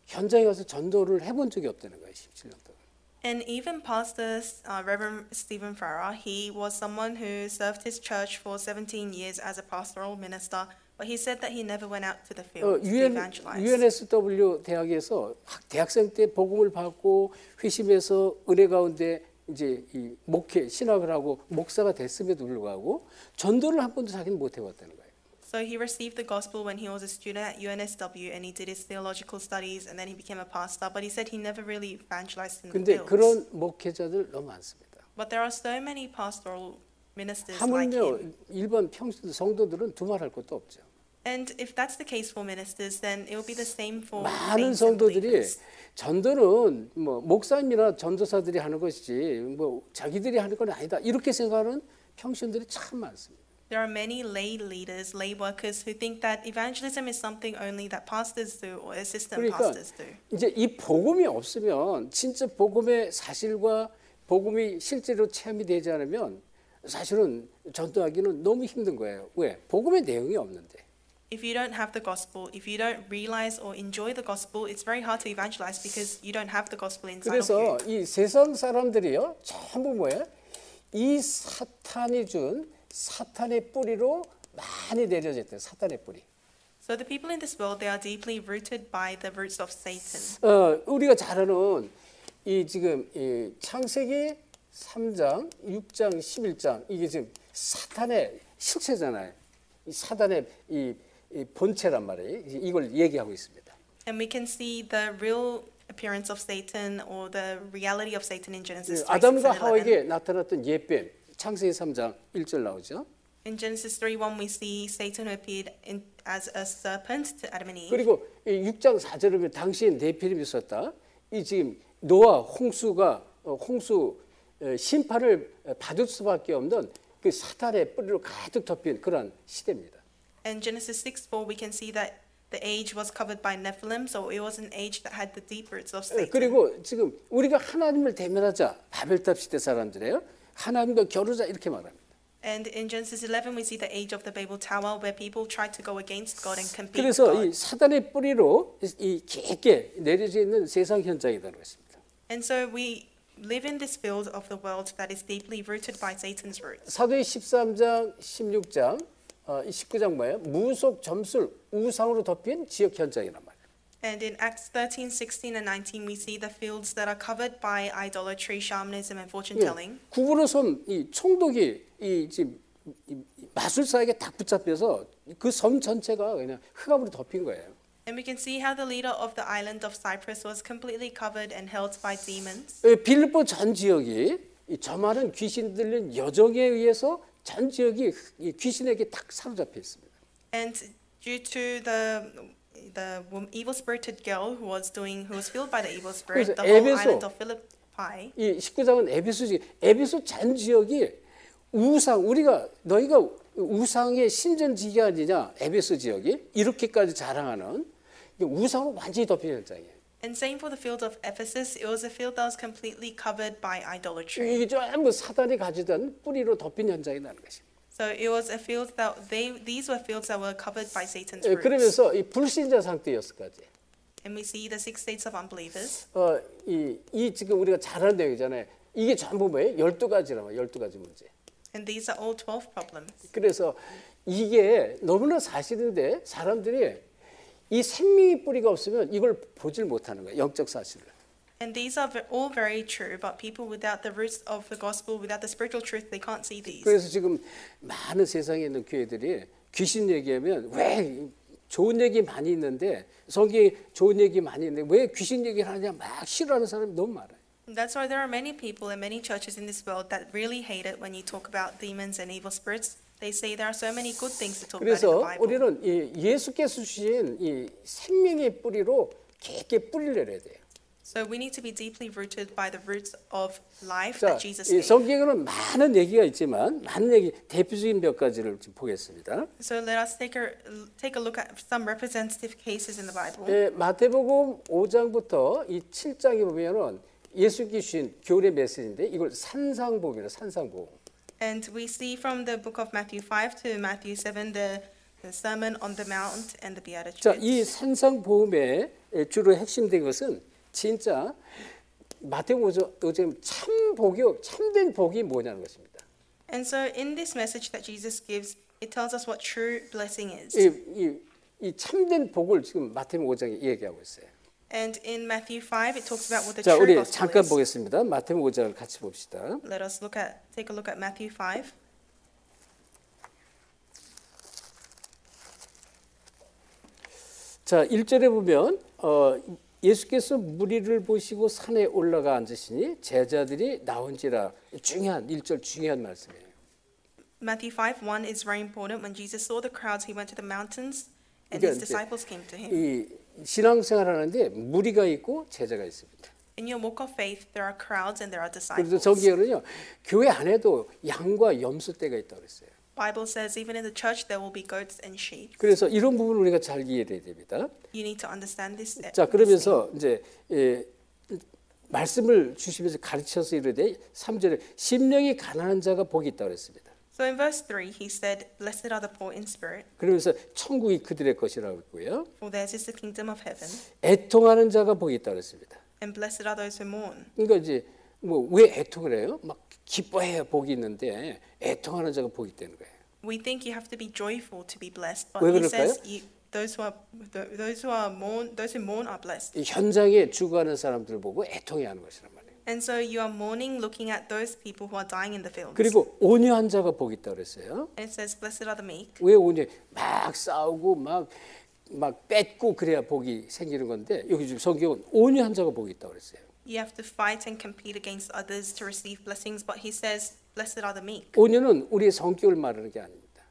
현장에 가서 전도를 해본 적이 없다는 거예요. 17년 동안. And even Pastor Reverend Stephen Farrar, he was someone who served his church for 17 years as a pastoral minister, but he said that he never went out to the field to evangelize. UNSW 대학에서 대학생 때 복음을 받고 회심해서 은혜 가운데 이제 이 목회 신학을 하고 목사가 됐음에도 불구하고 전도를 한 번도 자기는 못 해봤다는 거예요. So he received the gospel when he was a student at UNSW and he did his theological studies and then he became a pastor, but he said he never really evangelized in the 근데 fields. 그런 목회자들 너무 많습니다. But there are so many pastoral ministers like 하물며 him. 일반 평신 성도들은 두말할 것도 없죠. And if that's the case for ministers, then it will be the same for 많은 saints and 성도들이 believers. 전도는 뭐 목사님이나 전도사들이 하는 것이지 뭐 자기들이 하는 건 아니다 이렇게 생각하는 평신들이 참 많습니다. There are many lay leaders, lay workers who think that evangelism is something only that pastors do or assistant 그러니까 pastors do. 이제 이 복음이 없으면 진짜 복음의 사실과 복음이 실제로 체험이 되지 않으면 사실은 전도하기는 너무 힘든 거예요. 왜? 복음의 내용이 없는데. If you don't have the gospel, if you don't realize or enjoy the gospel, it's very hard to evangelize because you don't have the gospel inside of 그래서 you. 이 세상 사람들이요 전부 뭐예요? 이 사탄이 준 사탄의 뿌리로 많이 내려졌대요. 사탄의 뿌리. So the people in this world, they are deeply rooted by the roots of Satan. 우리가 잘 아는 이 지금 이 창세기 3장, 6장, 11장 이게 지금 사탄의 실체잖아요. 이 사탄의 이 본체란 말이에요. 이걸 얘기하고 있습니다. And we can see the real appearance of Satan or the reality of Satan in Genesis 3, 6, 아담과 and 11. 하와에게 나타났던 옛뱀 창세기 3장 1절 나오죠. In Genesis 3:1, we see Satan who appeared as a serpent to Adam and Eve. 그리고 이 6장 4절에 보면 당시에 네피림이 있었다. 이 지금 노아 홍수가 홍수 심판을 받을 수밖에 없는 그 사탄의 뿌리로 가득 덮인 그런 시대입니다. In Genesis 6:4, we can see that the age was covered by Nephilim, so it was an age that had the deep roots of Satan. 그리고 지금 우리가 하나님을 대면하자 바벨탑 시대 사람들이에요. 하나님과 겨루자 이렇게 말합니다. And in Genesis 11, we see the age of the Babel Tower, where people tried to go against God and compete with 그래서 God. 이 사단의 뿌리로 이 깊게 내려져 있는 세상 현장이라는 것입니다. And so we live in this field of the world that is deeply rooted by Satan's roots. 사도행 13장, 16장, 19장 뭐예요? 무속 점술, 우상으로 덮인 지역 현장이란 말이에요. And in Acts 13, 16, and 19, we see the fields that are covered by idolatry, shamanism, and fortune telling. 구부러 섬 이 총독이 이 지금 이 마술사에게 딱 붙잡혀서 그 섬 전체가 그냥 흑암으로 덮인 거예요. And we can see how the leader of the island of Cyprus was completely covered and held by demons. 빌립보 전 지역이 이 저 많은 귀신 들린 여정에 의해서 전 지역이 이 귀신에게 딱 사로잡혀 있습니다. And due to the evil spirited girl who was filled by the evil spirit, 그래서 the whole 에베소, island of Philippi. 이 19장은 에베소 전 지역이 우상 너희가 우상의 신전지기 아니냐 에베소 지역이 이렇게까지 자랑하는 우상으로 완전히 덮인 현장이에요. And same for the field of Ephesus, it was a field that was completely covered by idolatry. 이게 전부 사단이 가지던 뿌리로 덮인 현장이라는 것입니다. So it was a field that these were fields that were covered by Satan's roots. 그러면서 이 불신자 상태였을까지. And we see the 6 states of unbelievers. 이 지금 우리가 잘 아는 내용이잖아요. 이게 전부 뭐예요? 12가지란 말이에요. 12가지 문제. And these are all 12 problems. 그래서 이게 너무나 사실인데 사람들이 이 생명의 뿌리가 없으면 이걸 보질 못하는 거예요. 영적 사실을. And these are all very true, but people without the roots of the gospel, without the spiritual truth, they can't see these. 그래서 지금 많은 세상에 있는 교회들이 귀신 얘기하면 왜 좋은 얘기 많이 있는데 성경에 좋은 얘기 많이 있는데 왜 귀신 얘기를 하냐 막 싫어하는 사람이 너무 많아요. That's why there are many people and many churches in this world that really hate it when you talk about demons and evil spirits. They say there are so many good things to talk about in the 그래서 Bible. 우리는 이 예수께서 주신 이 생명의 뿌리로 깊게 뿌리를 내려야 돼요. So we need to be deeply rooted by the roots of life 자, that Jesus 이 gave. 성경에는 많은 얘기가 있지만 많은 얘기 대표적인 몇 가지를 좀 보겠습니다. So let us take a look at some representative cases in the Bible. 마태복음 5장부터 이 7장에 보면은 예수께서 주신 교훈의 메시지인데 이걸 산상복음이라 산상복음. And we see from the book of Matthew 5 to Matthew 7 the Sermon on the Mount and the Beatitudes. 자, 이 산상복음의 주로 핵심된 것은 진짜 마태복음 5장 참 복이 참된 복이 뭐냐는 것입니다. And so in this message that Jesus gives, it tells us what true blessing is. 이 참된 복을 지금 마태복음 5장에 얘기하고 있어요. And in Matthew 5, it talks about what the 자, true 우리 gospel 잠깐 is. 보겠습니다. 마태복음 5장을 같이 봅시다. Let us take a look at Matthew 5. 자, 1절에 보면 예수께서 무리를 보시고 산에 올라가 앉으시니 제자들이 나온지라. 중요한 1절 중요한 말씀이에요. Matthew 5:1 is very important. When Jesus saw the crowds, he went to the mountains, and 그러니까 his disciples came to him. 이 신앙생활 하는데 무리가 있고 제자가 있습니다. In your walk of faith, there are crowds and there are 그래서 disciples. 정기에는요 교회 안에도 양과 염소 떼가 있다고 그랬어요. Bible says even in the church there will be goats and sheep. 그래서 이런 부분을 우리가 잘 이해해야 됩니다. You need to understand this. 자, 그러면서 이제 말씀을 주시면서 가르쳐서 이르되 3절에 심령이 가난한 자가 복이 있다고 그랬습니다. So in verse 3, he said, "Blessed are the poor in spirit, 그러면서 천국이 그들의 것이라고 했고요. for theirs is the kingdom of heaven. 애통하는 자가 복이 있다고 그랬습니다. And blessed are those who mourn." 그러니까 이제 뭐 왜 애통을 해요? 막 기뻐해야 복이 있는데 애통하는 자가 복이 있다는 거예요. We think you have to be joyful to be blessed, but 왜 he 그럴까요? says those who mourn are blessed. 이 현장에 죽어가는 사람들 보고 애통해하는 것이란 말이에요. And so you are mourning, looking at those people who are dying in the fields. 그리고 온유한 자가 복이 있다고 그랬어요. And it says, "Blessed are the meek." 왜 온유? 막 싸우고 막 뺏고 그래야 복이 생기는 건데 여기 지금 성경은 온유한 자가 복이 있다고 그랬어요. You have to fight and compete against others to receive blessings, but he says, "Blessed are the meek." 온유는 우리의 성격을 말하는 게 아닙니다.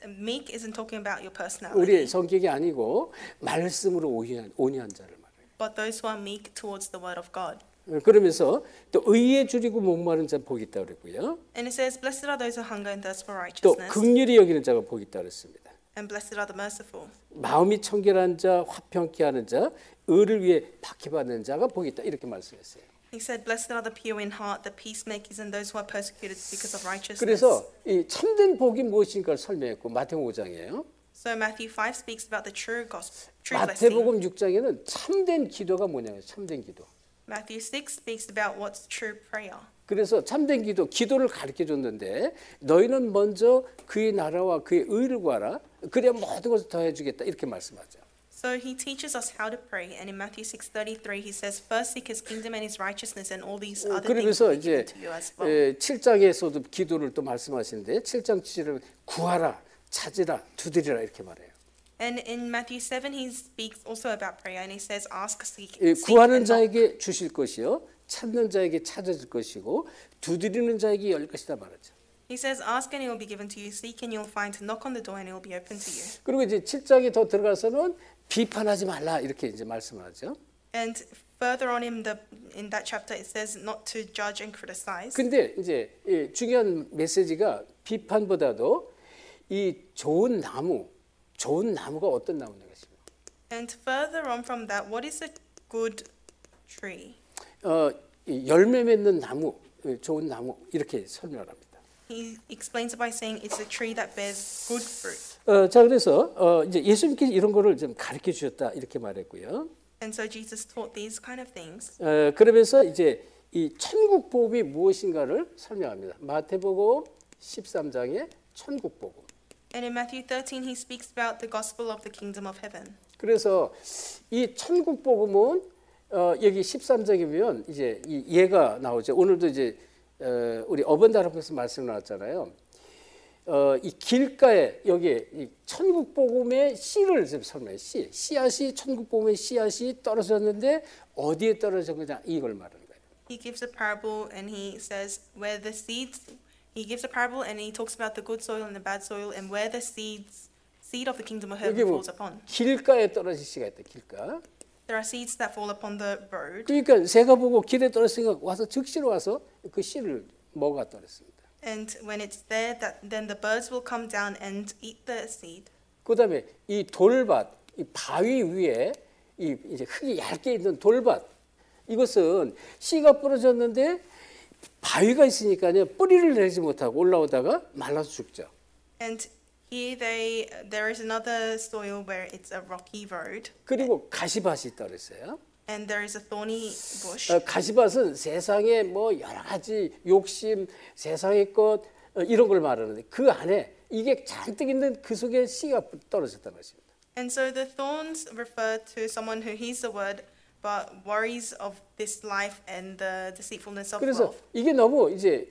Meek isn't talking about your personality, 우리의 성격이 아니고 말씀으로 온유한 자를 말해요. but those who are meek towards the word of God. 그러면서 또 의에 줄이고 목마른 자 복이 있다고 그랬고요. And it says, "Blessed are those who hunger and thirst for 또 righteousness." 긍휼히 여기는 자가 복이 있다고 그랬습니다. And blessed are the merciful. 마음이 청결한 자, 화평케 하는 자, 의를 위해 박해받는 자가 복이 있다. 이렇게 말씀했어요. He said, "Blessed are the pure in heart, the peacemakers, and those who are persecuted because of righteousness." 그래서 이 참된 복이 무엇인가를 설명했고 마태복음 5장이에요. So Matthew 5 speaks about the true gospel, true blessing. 마태복음 6장에는 참된 기도가 뭐냐면 참된 기도. Matthew 6 speaks about what's true prayer. 그래서 참된 기도를 가르쳐 줬는데 너희는 먼저 그의 나라와 그의 의를 구하라. 그래야 모든 것을 더해 주겠다. 이렇게 말씀하죠. So he teaches us how to pray, and in Matthew 6:33 he says, "First seek his kingdom and his righteousness, and all these other things 그러면서 will be given 이제 to you as well." 7장에서도 기도를 또 말씀하시는데 7장 7절에 구하라, 찾으라, 두드리라 이렇게 말해요. And in Matthew 7 he speaks also about prayer, and he says, "Ask, seek, 구하는 and knock." 자에게 주실 것이요, 찾는 자에게 찾아질 것이고, 두드리는 자에게 열 것이다 말하죠. He says, "Ask and it will be given to you, seek and you will find, knock on the door and it will be open to you." 그리고 이제 7장에 더 들어가서는 비판하지 말라 이렇게 이제 말씀하죠. And further on in that chapter it says not to judge and criticize. 근데 이제 중요한 메시지가 비판보다도 이 좋은 나무가 어떤 나무냐 것입니다. And further on from that, what is a good tree? 이 열매 맺는 나무, 좋은 나무 이렇게 설명을 합니다. He explains it by saying it's a tree that bears good fruit. 자, 그래서 이제 예수님께서 이런 거를 좀 가르쳐 주셨다 이렇게 말했고요. And so Jesus taught these kind of things. 그러면서 이제 이 천국 복음이 무엇인가를 설명합니다. 마태복음 13장의 천국 복음. And in Matthew 13 he speaks about the gospel of the kingdom of heaven. 그래서 이 천국 복음은 여기 13장에 보면 이제 이 예가 나오죠. 오늘도 이제 우리 어번다라에서 말씀 나왔잖아요. 이 길가에 여기에 이 천국 복음의 씨를 설명해. 씨앗이 천국 복음의 씨앗이 떨어졌는데 어디에 떨어진 거냐 이걸 말하는 거예요. He gives a parable and he says where the seeds. He gives a parable and he talks about the good soil and the bad soil and where the seed of the kingdom of heaven 여기 뭐 falls upon. 길가에 떨어진 씨가 있다. 길가. There are seeds that fall upon the road. 그러니까 새가 보고 길에 떨어졌으니까 와서 즉시로 와서 그 씨를 먹어 떨었습니다. And when it's there, then the birds will come down and eat the seed. 그다음에 이 돌밭, 이 바위 위에 이 이제 흙이 얇게 있는 돌밭 이것은 씨가 부러졌는데 바위가 있으니까요 뿌리를 내지 못하고 올라오다가 말라서 죽죠. And here there is another soil where it's a rocky road. 그리고 가시밭이 있다 그랬어요. and there is a thorny bush. 가시밭은 세상에 뭐 여러 가지 욕심, 세상의 것 이런 걸 말하는데 그 안에 이게 잔뜩 있는 그 속에 씨가 떨어졌다는 것입니다. And so the thorns refer to someone who hears the word but worries of this life and the deceitfulness of 그래서 wealth. 이게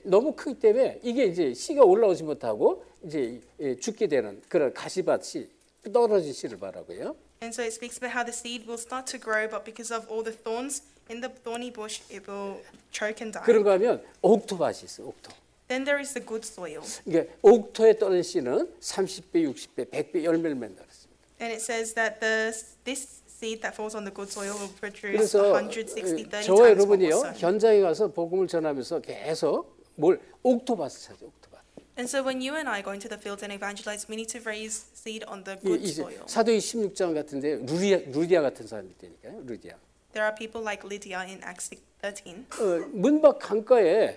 너무 크기 때문에 이게 이제 씨가 올라오지 못하고 이제 죽게 되는 그런 가시밭 씨, 떨어진 씨를 말하고요. And so it speaks about how the seed will start to grow, but because of all the thorns in the thorny bush, it will choke and die. 그런가 하면 옥토밭이 있어요. 옥토. Then there is the good soil. 이게 옥토에 떨어진 씨는 30배, 60배, 100배 열매를 맺는다 그랬습니다. And it says that this seed that falls on the good soil will produce 그래서 160, 30 저와 times what was 여러분이요 sown. 현장에 가서 복음을 전하면서 계속 뭘 옥토밭을 찾아요. 옥토밭. And so when you and I go into the fields and evangelize, we need to raise seed on the good 이제 soil. 사도행 16장 같은데 루디아 같은 사람이 있다니까요. 루디아. There are people like Lydia in Acts 13. 문밖 강가에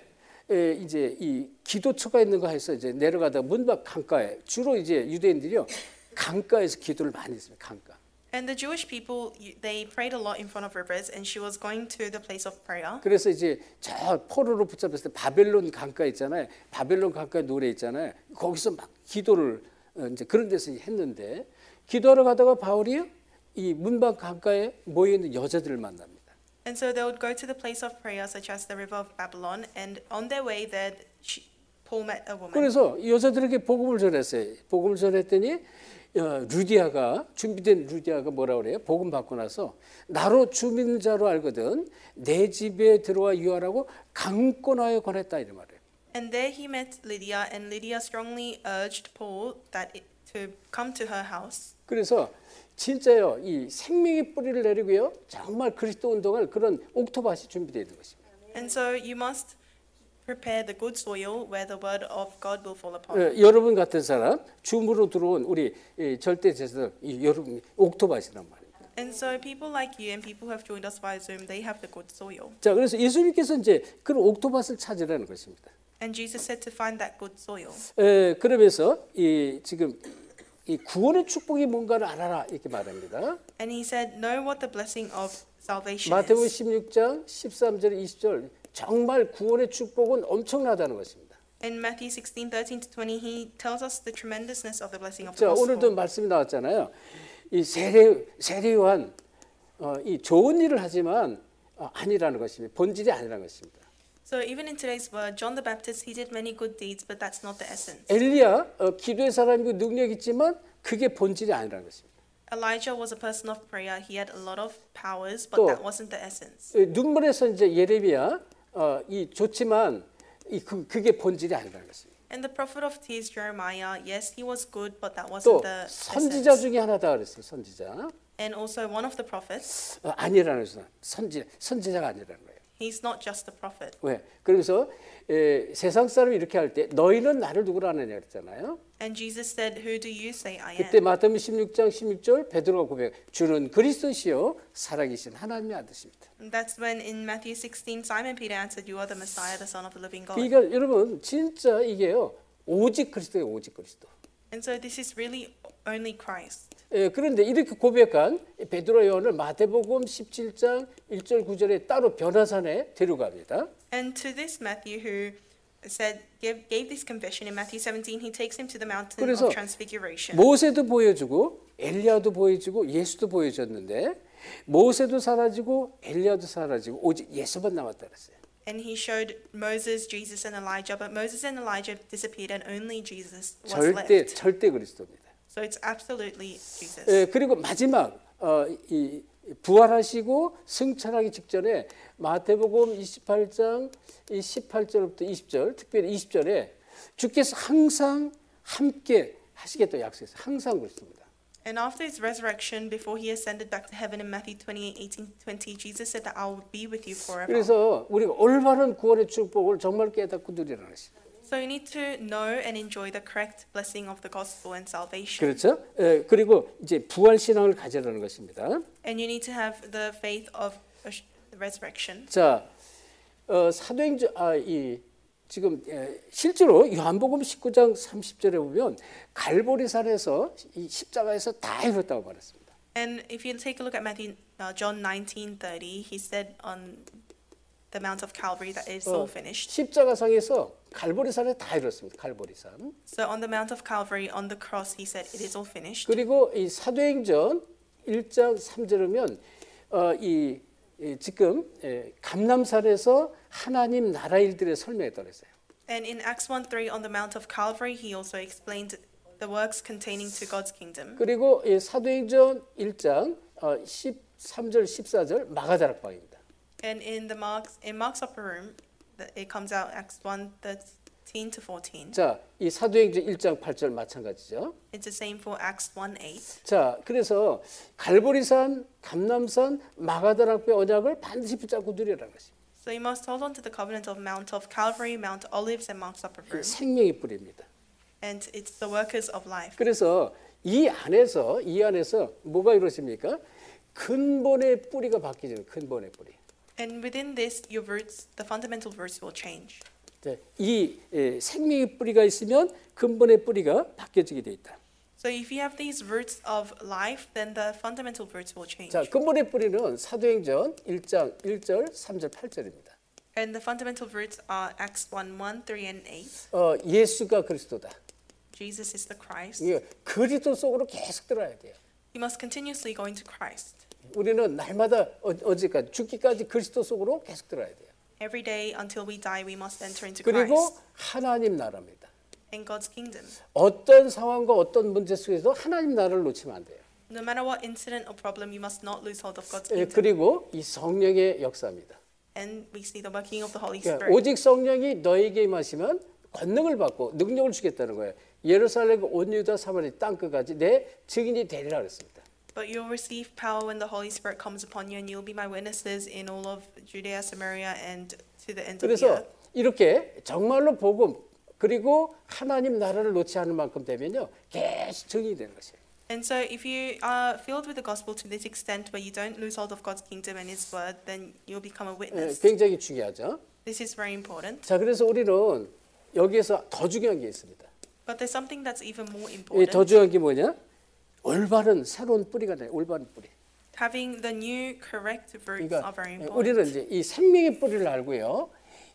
이제 이 기도처가 있는 거 해서 이제 내려가다 문밖 강가에 주로 이제 유대인들이요 강가에서 기도를 많이 했습니다. 강가. And the Jewish people, they prayed a lot in front of rivers, and she was going to the place of prayer. 그래서 이제 저 포로로 붙잡혔을 때 바벨론 강가 있잖아요. 바벨론 강가 노래 있잖아요. 거기서 막 기도를 이제 그런 데서 했는데 기도하러 가다가 바울이 이 문밖 강가에 모여 있는 여자들을 만납니다. And so they would go to the place of prayer, such as the river of Babylon, and on their way there, Paul met a woman. 그래서 이 여자들에게 복음을 전했어요. 복음을 전했더니 루디아가 준비된 루디아가 뭐라 그래요? 복음 받고 나서 나로 주민 자로 알거든 내 집에 들어와 유하라고 강권하여 권했다 이런 말이에요. And there he met Lydia, and Lydia strongly urged Paul to come to her house. 그래서 진짜요 이 생명의 뿌리를 내리고요 정말 그리스도 운동할 그런 옥토밭이 준비되어 있는 것입니다. And so you must prepare the good soil where the word of God will fall upon. 여러분 같은 사람 줌으로 들어온 우리 절대 제사장 여러분 옥토밭이란 말입니다. And so people like you and people who have joined us via Zoom, they have the good soil. 자 그래서 예수님께서 이제 그런 옥토밭을 찾으라는 것입니다. And Jesus said to find that good soil. 그러면서 지금 이 구원의 축복이 뭔가를 알아라 이렇게 말합니다. And he said, know what the blessing of salvation 마태복음 is. 16장 13절 20절 정말 구원의 축복은 엄청나다는 것입니다. In Matthew 16:13 to 20, he tells us the tremendousness of the blessing of the 자 gospel. 오늘도 말씀이 나왔잖아요. 이 세례요한 이 좋은 일을 하지만 아니라는 것입니다. 본질이 아니라는 것입니다. So even in today's word, John the Baptist, he did many good deeds, but that's not the essence. 엘리야 기도의 사람이고 능력 있지만 그게 본질이 아니라는 것입니다. Elijah was a person of prayer. He had a lot of powers, but 또 that wasn't the essence. 눈물에서 이제 예레미야 이 좋지만 그게 본질이 아니라는 것입니다. And the prophet of tears, Jeremiah, yes, he was good, but that 또 wasn't the 선지자 essence. 중에 하나다 그랬어요. 선지자 And also one of the prophets, 아니라는 것은 선지자가 아니라는 거예요. he's not just a prophet. 왜? 그러면서 세상 사람이 이렇게 할 때 너희는 나를 누구라 하느냐 그랬잖아요. And Jesus said, who do you say I 그때 am? 마태복음 16장 16절 베드로가 고백 주는 그리스도시요 살아계신 하나님의 아들이십니다. And that's when in Matthew 16, Simon Peter answered, you are the Messiah, the Son of the living God. 그러니까 여러분 진짜 이게요 오직 그리스도예요. 오직 그리스도. And so this is really only Christ. 그런데 이렇게 고백한 베드로 요한을 마태복음 17장 1절 9절에 따로 변화산에 데려갑니다. And to this Matthew who said gave this confession in Matthew 17, he takes him to the mountain 그래서 of transfiguration. 모세도 보여주고 엘리야도 보여주고 예수도 보여줬는데 모세도 사라지고 엘리야도 사라지고 오직 예수만 남았다 그랬어요. And he showed Moses, Jesus, and Elijah, but Moses and Elijah disappeared, and only Jesus was left. 절대 그리스도입니다. So it's absolutely Jesus. 그리고 마지막 이 부활하시고 승천하기 직전에 마태복음 28장 18절부터 20절, 특별히 20절에 주께서 항상 함께 하시겠다고 약속했어요. 항상 그렇습니다. And after his resurrection, before he ascended back to heaven in Matthew 28:18-20, Jesus said that I will be with you forever. 그래서 우리가 올바른 구원의 축복을 정말 깨닫고 누리라는 것입니다. So you need to know and enjoy the correct blessing of the gospel and salvation. 그렇죠? 그리고 이제 부활 신앙을 가지라는 것입니다. And you need to have the faith of resurrection. 자, 사도행전 지금 실제로 요한복음 19장 30절에 보면 갈보리산에서 이 십자가에서 다 이뤘다고 말했습니다. And if you take a look at John 19:30, he said on the Mount of Calvary that it is all finished. 십자가상에서 갈보리산에 다 이뤘습니다. 갈보리산. So on the Mount of Calvary, on the cross, he said, it is all finished. 그리고 이 사도행전 1장 3절이면 지금 감람산에서 하나님 나라 일들의 설명했다고 그랬어요. And in Acts 1:3, on the Mount of Calvary, he also explained the works containing to God's kingdom. 그리고 이 사도행전 1장 13절 14절 마가다락방입니다. And in Mark's upper room, it comes out Acts 1:13 to 14. 자, 이 사도행전 1장 8절 마찬가지죠. It's the same for Acts 1:8. 자, 그래서 갈보리산, 감람산, 마가다락방 언약을 반드시 붙잡고 누리라는 것입니다. So you must hold on to the covenant of Mount of Calvary, Mount Olives, and Mark's upper room. 생명의 뿌리입니다. And it's the workers of life. 그래서 이 안에서 뭐가 이루어집니까? 근본의 뿌리가 바뀌죠. 근본의 뿌리. And within this, your roots, the fundamental roots will change. 이 생명의 뿌리가 있으면 근본의 뿌리가 바뀌어지게 돼 있다. So if you have these roots of life, then the fundamental roots will change. 자, 근본의 뿌리는 사도행전 1장 1절, 3절, 8절입니다. And the fundamental roots are Acts 1:1, 3, and 8. 예수가 그리스도다. Jesus is the Christ. 그리스도 속으로 계속 들어야 돼요. You must continuously go into Christ. 우리는 날마다 언제까지 죽기까지 그리스도 속으로 계속 들어야 돼요. Every day until we die, we must enter into 그리고 Christ 하나님 나라입니다. and God's kingdom. 어떤 상황과 어떤 문제 속에서 하나님 나라를 놓치면 안 돼요. No matter what incident or problem, you must not lose hold of God's kingdom. 그리고 이 성령의 역사입니다. And we see the working of the Holy 그러니까 Spirit. 오직 성령이 너에게 임하시면 권능을 받고 능력을 주겠다는 거예요. 예루살렘 온 유다 사마리 땅 끝까지 내 증인이 되리라 그랬습니다. But you'll receive power when the Holy Spirit comes upon you, and you'll be my witnesses in all of Judea, Samaria, and to the end of the 그래서 earth. 이렇게 정말로 복음 그리고 하나님 나라를 놓지 않을 만큼 되면요 계속 증인이 되는 것이에요. And so if you are filled with the gospel to this extent where you don't lose hold of God's kingdom and His word, then you'll become a witness. 굉장히 중요하죠. This is very important. 자, 그래서 우리는 여기에서 더 중요한 게 있습니다. But there's something that's even more 더 important. 중요한 게 뭐냐? 올바른 새로운 뿌리가 돼. 올바른 뿌리. Having the new correct roots are very 그러니까 important. 우리는 이제 이 생명의 뿌리를 알고요.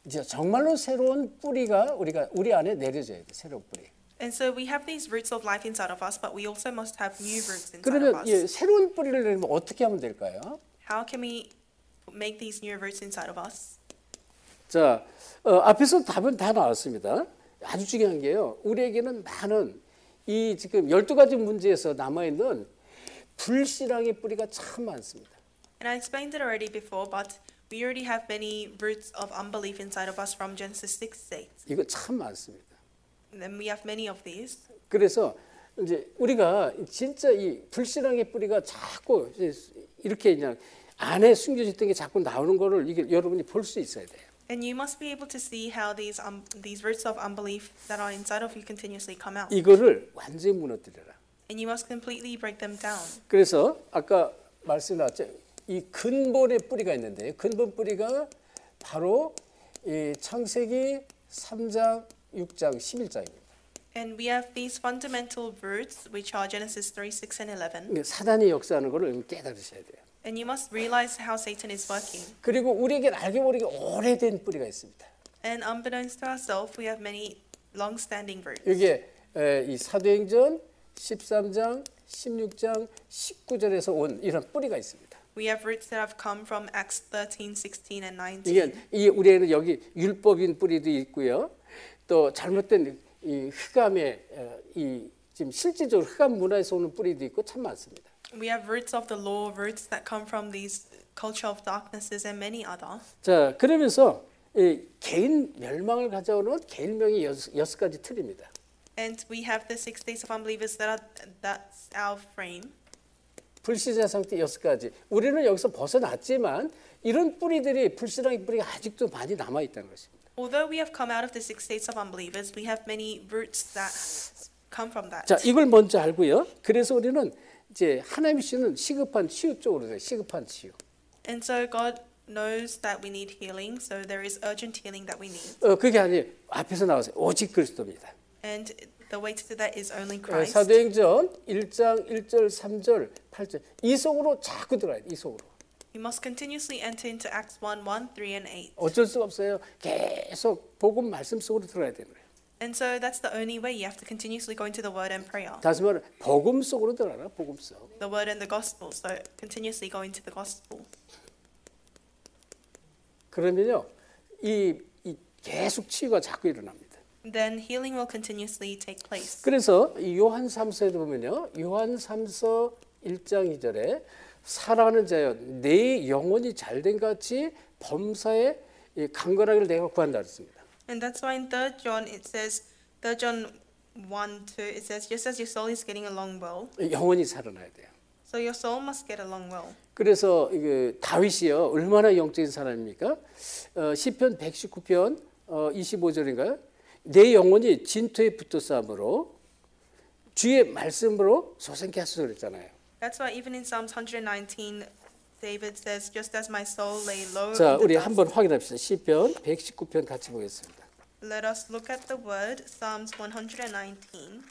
이제 정말로 새로운 뿌리가 우리 안에 내려져야 돼. 새로운 뿌리. And so we have these roots of life inside of us, but we also must have new roots inside 그러면 of us. 새로운 뿌리를 내려면 어떻게 하면 될까요? How can we make these new roots inside of us? 자, 앞에서 답은 다 나왔습니다. 아주 중요한 게요. 우리에게는 많은 이 지금 12가지 문제에서 남아있는 불신앙의 뿌리가 참 많습니다. And I explained it already before, but we already have many roots of unbelief inside of us from Genesis 6:8. 이거 참 많습니다. And then we have many of these. 그래서 이제 우리가 진짜 이 불신앙의 뿌리가 자꾸 이렇게 그냥 안에 숨겨져 있던 게 자꾸 나오는 거를 이게 여러분이 볼 수 있어야 돼요. And you must be able to see how these roots of unbelief that are inside of you continuously come out. 이거를 완전히 무너뜨려라. And you must completely break them down. 그래서 아까 말씀 나왔죠. 이 근본의 뿌리가 있는데 근본 뿌리가 바로 이 창세기 3장, 6장, 11장입니다. And we have these fundamental roots, which are Genesis 3, 6, and 11. 사단이 역사하는 것을 깨달으셔야 돼요. And you must realize how Satan is working. 그리고 우리에게 알게 모르게 오래된 뿌리가 있습니다. And unbeknownst to ourselves, we have many long-standing roots. 이게 이 사도행전 13장, 16장, 19절에서 온 이런 뿌리가 있습니다. We have roots that have come from Acts 13, 16, and 19. 이게 우리에는 여기 율법인 뿌리도 있고요. 또 잘못된 이 흑암의 이 지금 실질적으로 흑암 문화에서 오는 뿌리도 있고 참 많습니다. We have roots of the law, roots that come from these culture of darknesses, and many other. 자, 그러면서 이 개인 멸망을 가져오는 개인명의 6가지 틀입니다. And we have the 6 days of unbelievers that's our frame. 불신자 상태 6가지. 우리는 여기서 벗어났지만 이런 뿌리들이 불신앙의 뿌리가 아직도 많이 남아 있다는 것입니다. Although we have come out of the 6 days of unbelievers, we have many roots that come from that. 자, 이걸 먼저 알고요. 그래서 우리는 이제 하나님이 주시는 시급한 치유 쪽으로 돼요. 시급한 치유. And so God knows that we need healing, so there is urgent healing that we need. 그게 아니에요. 앞에서 나왔어요. 오직 그리스도입니다. And the way to do that is only Christ. 사도행전 1장 1절 3절 8절 이 속으로 자꾸 들어야 돼. 이 속으로. You must continuously enter into Acts 1:1, 3, and 8. 어쩔 수가 없어요. 계속 복음 말씀 속으로 들어야 되는 거예요. And so that's the only way. You have to continuously go into the Word and prayer. 다시 말해 복음 속으로 들어라. 복음 속. The Word and the Gospel. So continuously go into the Gospel. 그러면요, 이 계속 치유가 자꾸 일어납니다. Then healing will continuously take place. 그래서 이 요한 3서에도 보면요, 요한 3서 1장 2절에 사랑하는 자여, 내 영혼이 잘된 같이 범사에 강건하기를 내가 구한다 그랬습니다. And that's why in 3 John it says, 3 John 1:2 it says, just as your soul is getting along well, 영혼이 살아나야 돼요. so your soul must get along well. 그래서 다윗이요, 얼마나 영적인 사람입니까? 시편 119편 25절인가요? 내 영혼이 진토에 붙어 싸움으로 주의 말씀으로 소생케 하소서 그랬잖아요. That's why even in Psalms 119, David says, just as my soul lay low 자, in the 우리 dust. 한번 확인합시다. 시편 119편 같이 보겠습니다. Let us look at the word, Psalms 119.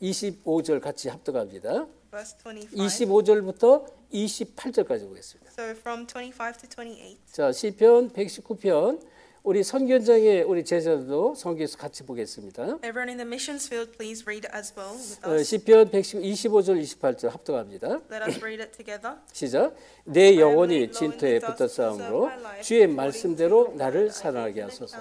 25절 같이 합독합니다. Verse 25. 25절부터 28절까지 보겠습니다. So from 25 to 28. 자, 시편 119편 우리 선견장의 우리 제자들도 성경에서 같이 보겠습니다. Everyone in the missions field, please read as well with us. 시편 125절 28절 합독합니다. Let us read it together. 시작. 내 영혼이 진토에 붙어 싸움으로 주의 말씀대로 나를 살아나게 하소서.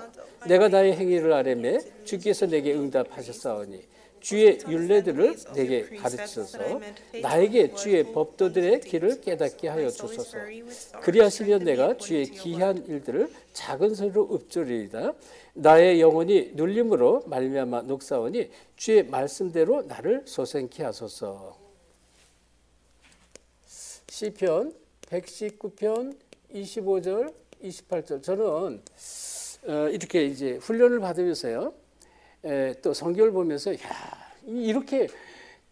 내가 나의 행위를 아뢰매 주께서 내게 응답하셨사오니 주의 율례들을 내게 가르치소서. 나에게 주의 법도들의 길을 깨닫게 하여 주소서. 그리하시면 내가 주의 기이한 일들을 작은 소리로 읊조리이다. 나의 영혼이 눌림으로 말미암아 녹사오니 주의 말씀대로 나를 소생케 하소서. 시편 119편 25절 28절 저는 이렇게 이제 훈련을 받으면서요. 또 성경을 보면서 이렇게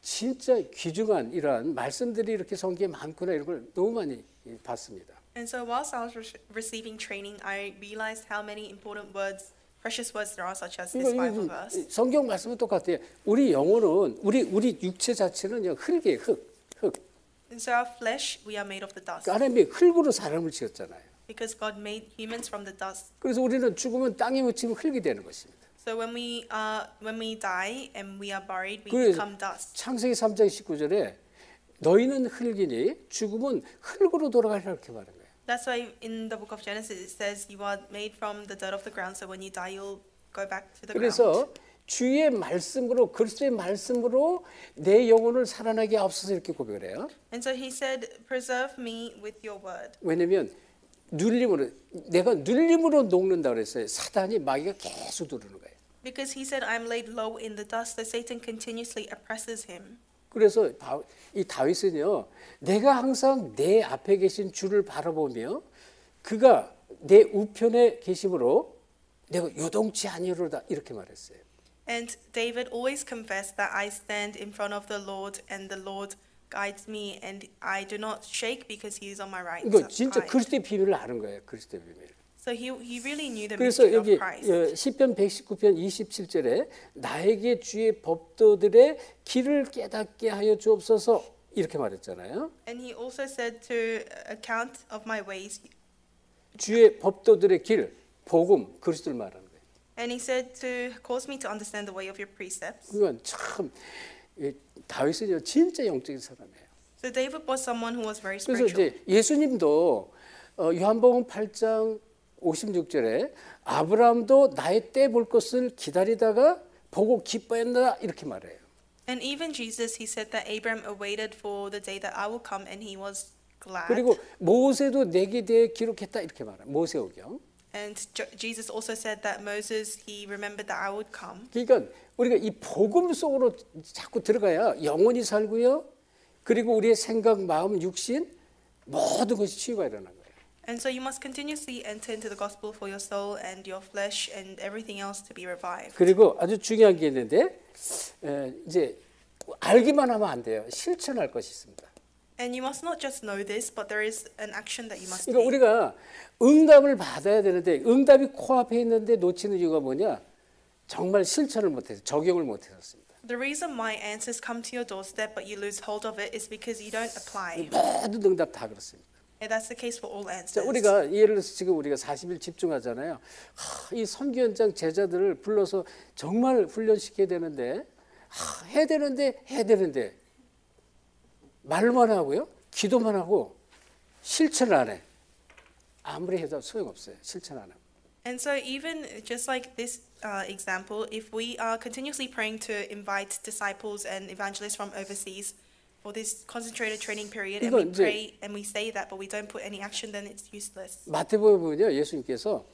진짜 귀중한 이러한 말씀들이 이렇게 성경에 많구나 이런 걸 너무 많이 봤습니다. And so whilst I was receiving training, I realized how many important words, precious words there are, such as this Bible verse. 성경 말씀은 똑같아요. 우리 영혼은 우리 육체 자체는 흙이에요. 흙. And so our flesh, we are made of the dust. 하나님이 흙으로 사람을 지었잖아요. Because God made humans from the dust. 그래서 우리는 죽으면 땅에 묻히면 흙이 되는 것입니다. So when we die and we are buried, we 그래서 become dust. 창세기 3장 19절에 너희는 흙이니 죽으면 흙으로 돌아가리라 이렇게 말한 거예요. That's why in the book of Genesis it says you are made from the dirt of the ground. So when you die, you'll go back to the ground. 그래서 주의 말씀으로 그리스도의 말씀으로 내 영혼을 살아나게 하옵소서 이렇게 고백을 해요. And so he said, "Preserve me with your word." 왜냐면 내가 눌림으로 녹는다 그랬어요. 사단이 마귀가 계속 누르는 거예요. Because he said, "I'm laid low in the dust." So Satan continuously oppresses him. 그래서 이 다윗은요, 내가 항상 내 앞에 계신 주를 바라보며 그가 내 우편에 계심으로 내가 요동치 아니로다 이렇게 말했어요. And David always confessed that I stand in front of the Lord, and the Lord guides me, and I do not shake because He is on my right 이거 진짜 side. 그리스도의 비밀을 아는 거예요. 그리스도의 비밀. So he really knew the 그래서 mystery of 여기 Christ. 시편 119편 27절에 나에게 주의 법도들의 길을 깨닫게 하여 주옵소서 이렇게 말했잖아요. And he also said to account of my ways. 주의 법도들의 길, 복음, 그리스도를 말하는 거예요. And he said to cause me to understand the way of your precepts. 그건 참 다윗은요 진짜 영적인 사람이에요. So David was someone who was very 그래서 spiritual. 이제 예수님도 요한복음 8장 56절에 아브라함도 나의 때 볼 것을 기다리다가 보고 기뻐했다 이렇게 말해요. And even Jesus, he said that Abraham awaited for the day that I will come, and he was glad. 그리고 모세도 내게 대해 기록했다 이렇게 말해요. 모세오경. And Jesus also said that Moses, he remembered that I would come. 그러니까 우리가 이 복음 속으로 자꾸 들어가야 영혼이 살고요. 그리고 우리의 생각, 마음, 육신 모든 것이 치유가 일어나는 거예요. And so you must continuously enter into the gospel for your soul and your flesh and everything else to be revived. 그리고 아주 중요한 게 있는데 이제 알기만 하면 안 돼요. 실천할 것이 있습니다. And you must not just know this, but there is an action that you must 그러니까 take. 우리가 응답을 받아야 되는데 응답이 코앞에 있는데 놓치는 이유가 뭐냐? 정말 실천을 못해서 적용을 못했습니다. The reason my answers come to your doorstep but you lose hold of it is because you don't apply. 모든 응답 다 그렇습니다. And that's the case for all 자, answers. 우리가 예를 들어서 지금 우리가 40일 집중하잖아요. 이 선교 현장 제자들을 불러서 정말 훈련시켜야 되는데 해야 되는데 말만 하고요. 기도만 하고 실천을 안 해. 아무리 해도 소용없어요. 실천 안 하고. And so even just like this example, if we are continuously praying to invite disciples and evangelists from overseas for this concentrated training period, and we 이건 이제- pray and we say that, but we don't put any action, then it's useless. 마태복음에 보면요. 예수님께서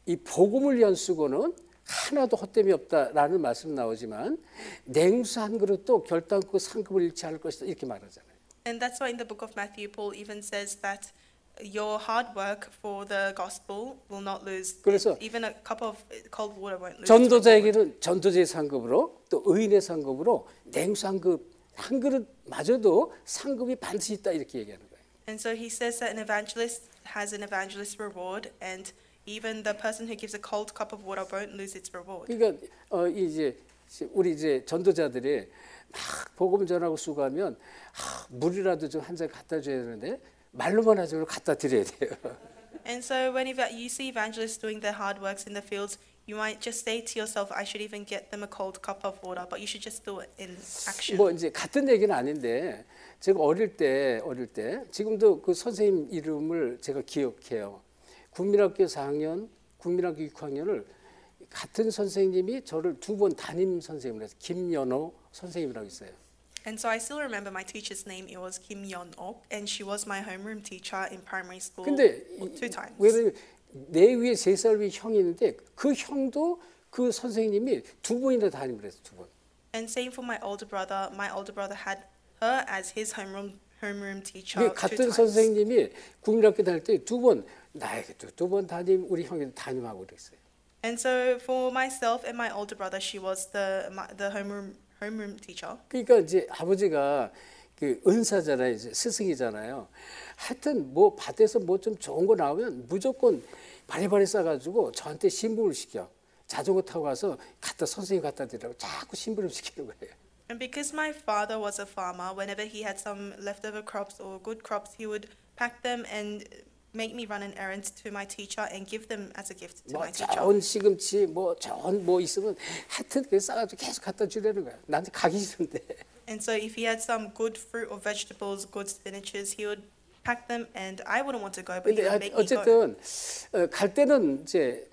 이 복음을 위한 수고는 하나도 헛됨이 없다라는 말씀 나오지만 냉수 한 그릇도 결단코 상급을 잃지 않을 것이다 이렇게 말하잖아요. And that's why in the book of Matthew, Paul even says that your hard work for the gospel will not lose. 그래서 Even a cup of cold water won't lose. its reward. 전도자에게는 전도자의 상급으로 또 의인의 상급으로 냉수 한 그릇마저도 상급이 반드시 있다 이렇게 얘기하는 거예요. And so he says that an evangelist has an evangelist reward, and even the person who gives a cold cup of water won't lose its reward. 그러니까 이제 우리 이제 전도자들이 막 복음 전하고 수고하면 물이라도 좀 한 잔 갖다 줘야 되는데 말로만 하지 말고 갖다 드려야 돼요. And so when you see evangelists doing their hard works in the fields, you might just say to yourself, I should even get them a cold cup of water, but you should just do it in action. 뭐 이제 같은 얘기는 아닌데 제가 어릴 때 지금도 그 선생님 이름을 제가 기억해요. 국민학교 4학년, 국민학교 6학년을 같은 선생님이 저를 2번 담임 선생님으로 해서 김연호 선생님이라고 있어요. And so I still remember my teacher's name. It was Kim Yeon-ok, and she was my homeroom teacher in primary school 근데 2 times. 왜냐면 내 위에 3살 위 형이 있는데 그 형도 그 선생님이 2번이나 담임을 했어. 2번. And same for my older brother. My older brother had her as his homeroom teacher 그 2 같은 times. 선생님이 국민학교 다닐 때 2번 나에게도 2번 담임 우리 형이 담임하고 그랬어요. And so for myself and my older brother, she was the homeroom teacher. 그러니까 이제 아버지가 그 은사잖아요, 이제 스승이잖아요. 하여튼 뭐 밭에서 뭐 좀 좋은 거 나오면 무조건 바리바리 싸가지고 저한테 심부름을 시켜. 자전거 타고 가서 선생님 갖다 드리라고 자꾸 심부름 시키는 거예요. And because my father was a farmer, whenever he had some leftover crops or good crops, he would pack them and make me run an errand to my teacher and give them as a gift to 뭐 my teacher. 좋은 시금치, 뭐 좋은 뭐 있으면 하여튼 그 싸가지고 계속 갖다 주려는 거야. 나한테 가기 싫은데. And so if he had some good fruit or vegetables, good spinaches, he would pack them, and I wouldn't want to go, but he 근데 would make me go. 어쨌든 갈 때는 이제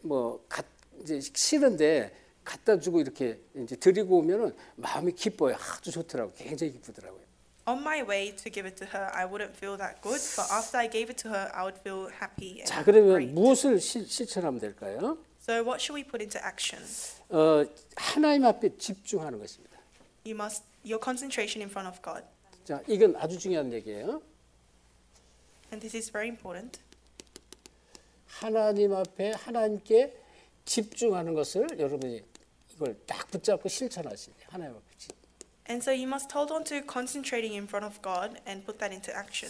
이제 싫은데 갖다 주고 이렇게 이제 드리고 오면은 마음이 기뻐요. 아주 좋더라고. 굉장히 기쁘더라고요. On my way to give it to her, I wouldn't feel that good, but after I gave it to her, I would feel happy and 자, 그러면 great. 무엇을 실천하면 될까요? So what should we put into action? 하나님 앞에 집중하는 것입니다. Your concentration in front of God. 자, 이건 아주 중요한 얘기예요. And this is very important. 하나님 앞에 하나님께 집중하는 것을 여러분이 이걸 딱 붙잡고 실천하시네. 하나님 앞에 And so you must hold on to concentrating in front of God and put that into action.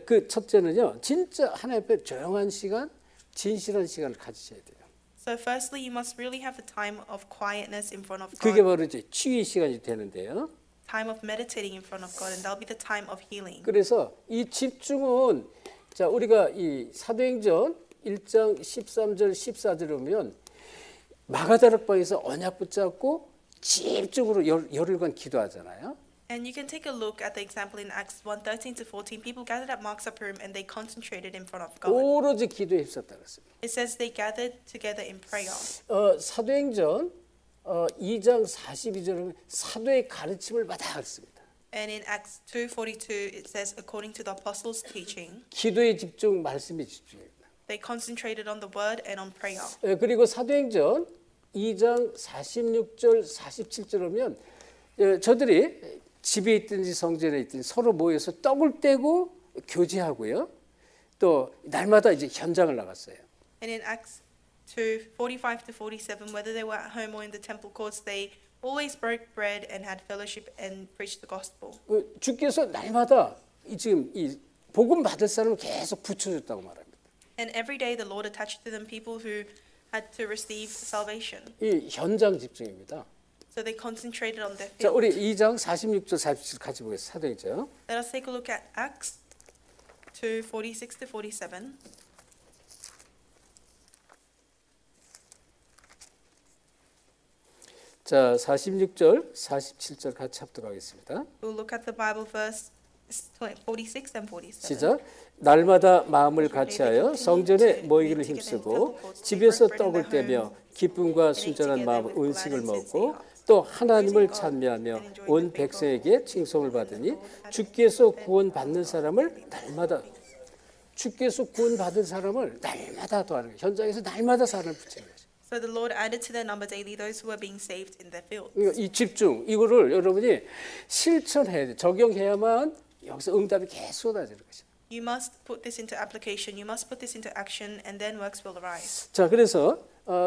그 첫째는요. 진짜 하나님 앞에 조용한 시간, 진실한 시간을 가지셔야 돼요. So firstly, you must really have a time of quietness in front of 그게 God, 바로 이제 치유의 시간이 되는데요. time of meditating in front of God, and that'll be the time of healing. 그래서 이 집중은 자 우리가 이 사도행전 1장 13절 14절 보면 마가다락방에서 언약 붙잡고 집중으로 열흘간 기도하잖아요. And you can take a look at the example in Acts 1:13 to 14. People gathered at Mark's upper room and they concentrated in front of God. 오로지 기도에 힘썼다 그랬습니다. It says they gathered together in prayer. 사도행전 2장 42절은 사도의 가르침을 받아 그랬습니다. And in Acts 2:42 it says according to the apostles' teaching, 기도에 집중, 말씀에 집중입니다. they concentrated on the word and on prayer. 그리고 사도행전 2장 46절 47절 보면 저들이 집에 있든지 성전에 있든지 서로 모여서 떡을 떼고 교제하고요. 또 날마다 이제 현장을 나갔어요. And in Acts 2:45 to 47, whether they were at home or in the temple courts, they always broke bread and had fellowship and preached the gospel. 주께서 날마다 지금 이 복음 받을 사람을 계속 붙여줬다고 말합니다. And every day the Lord attached to them people who had to receive salvation. 이 현장 집중입니다. So they concentrated on their 자, field. 우리 2장 46절 47절 같이 보겠습니다. 사도행전. Let us take a look at Acts 2, 46 to 47. 자, 46절, 47절 같이 합독하겠습니다. We'll look at the Bible verse 46 and 47. 시작. 날마다 마음을 같이하여 성전에 모이기를 힘쓰고 집에서 떡을 떼며 기쁨과 순전한 마음으로 음식을 먹고 또 하나님을 찬미하며 온 백성에게 칭송을 받으니 주께서 구원받는 사람을 날마다 더하는 거예요. 현장에서 날마다 사람을 붙이는 거죠. So the Lord added to their number daily those who were being saved in their field. 이 집중 이거를 여러분이 실천해야 돼. 적용해야만 여기서 응답이 계속 쏟아지는 거죠. You must put this into application, you must put this into action, and then works will arise. 자, 그래서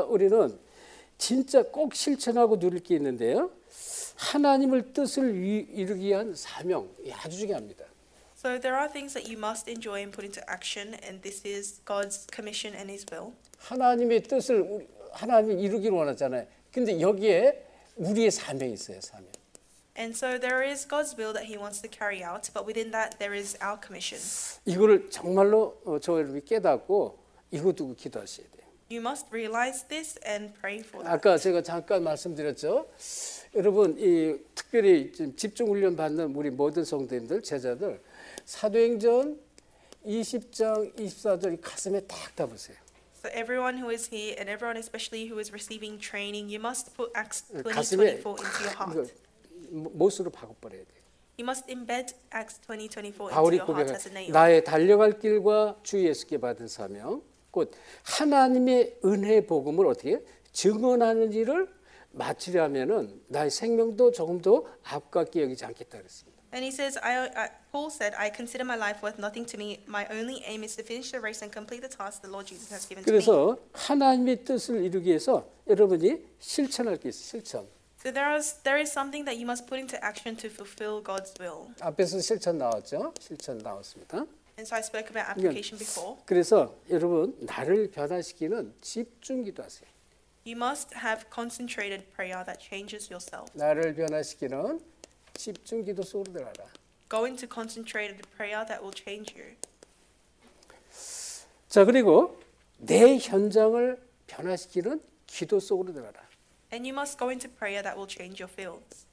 우리는 진짜 꼭 실천하고 누릴 게 있는데요. 하나님을 뜻을 이루기 위한 사명, 아주 중요합니다. So there are things that you must enjoy and put into action, and this is God's commission and His will. 하나님의 뜻을 하나님이 이루기를 원하잖아요. 근데 여기에 우리의 사명이 있어요, 사명. And so there is God's will that He wants to carry out, but within that there is our commission. 이거를 정말로 저 여러분이 깨닫고 이거 두고 기도하셔야 돼요. You must realize this and pray for that. 아까 제가 잠깐 말씀드렸죠. 여러분 이 특별히 집중 훈련 받는 우리 모든 성도님들, 제자들 사도행전 20장 24절 가슴에 딱 담으세요. So everyone who is here and everyone especially who is receiving training, you must put Acts 가슴에 20:24 into your heart. 못으로 박아버려야 돼요. You must embed Acts 20:24 into 바울이 your heart 고백한 as a nail. 나의 달려갈 길과 주 예수께 받은 사명, 곧 하나님의 은혜 복음을 어떻게 증언하는 일을 마치려면은 나의 생명도 조금 더 아깝게 여기지 않겠다 그랬습니다. And he says, Paul said, I consider my life worth nothing to me. My only aim is to finish the race and complete the task the Lord Jesus has given to me. 그래서 하나님의 뜻을 이루기 위해서 여러분이 실천할 게 있어요. 실천. So there is something that you must put into action to fulfill God's will. 앞에서 실천 나왔죠? 실천 나왔습니다. And so I spoke about application before. 그래서 여러분 나를 변화시키는 집중 기도하세요. You must have concentrated prayer that changes yourself. 나를 변화시키는 집중 기도 속으로 들어가라. Go into concentrated prayer that will change you. 자, 그리고 내 현장을 변화시키는 기도 속으로 들어가라. And you must go into prayer that will change your fields.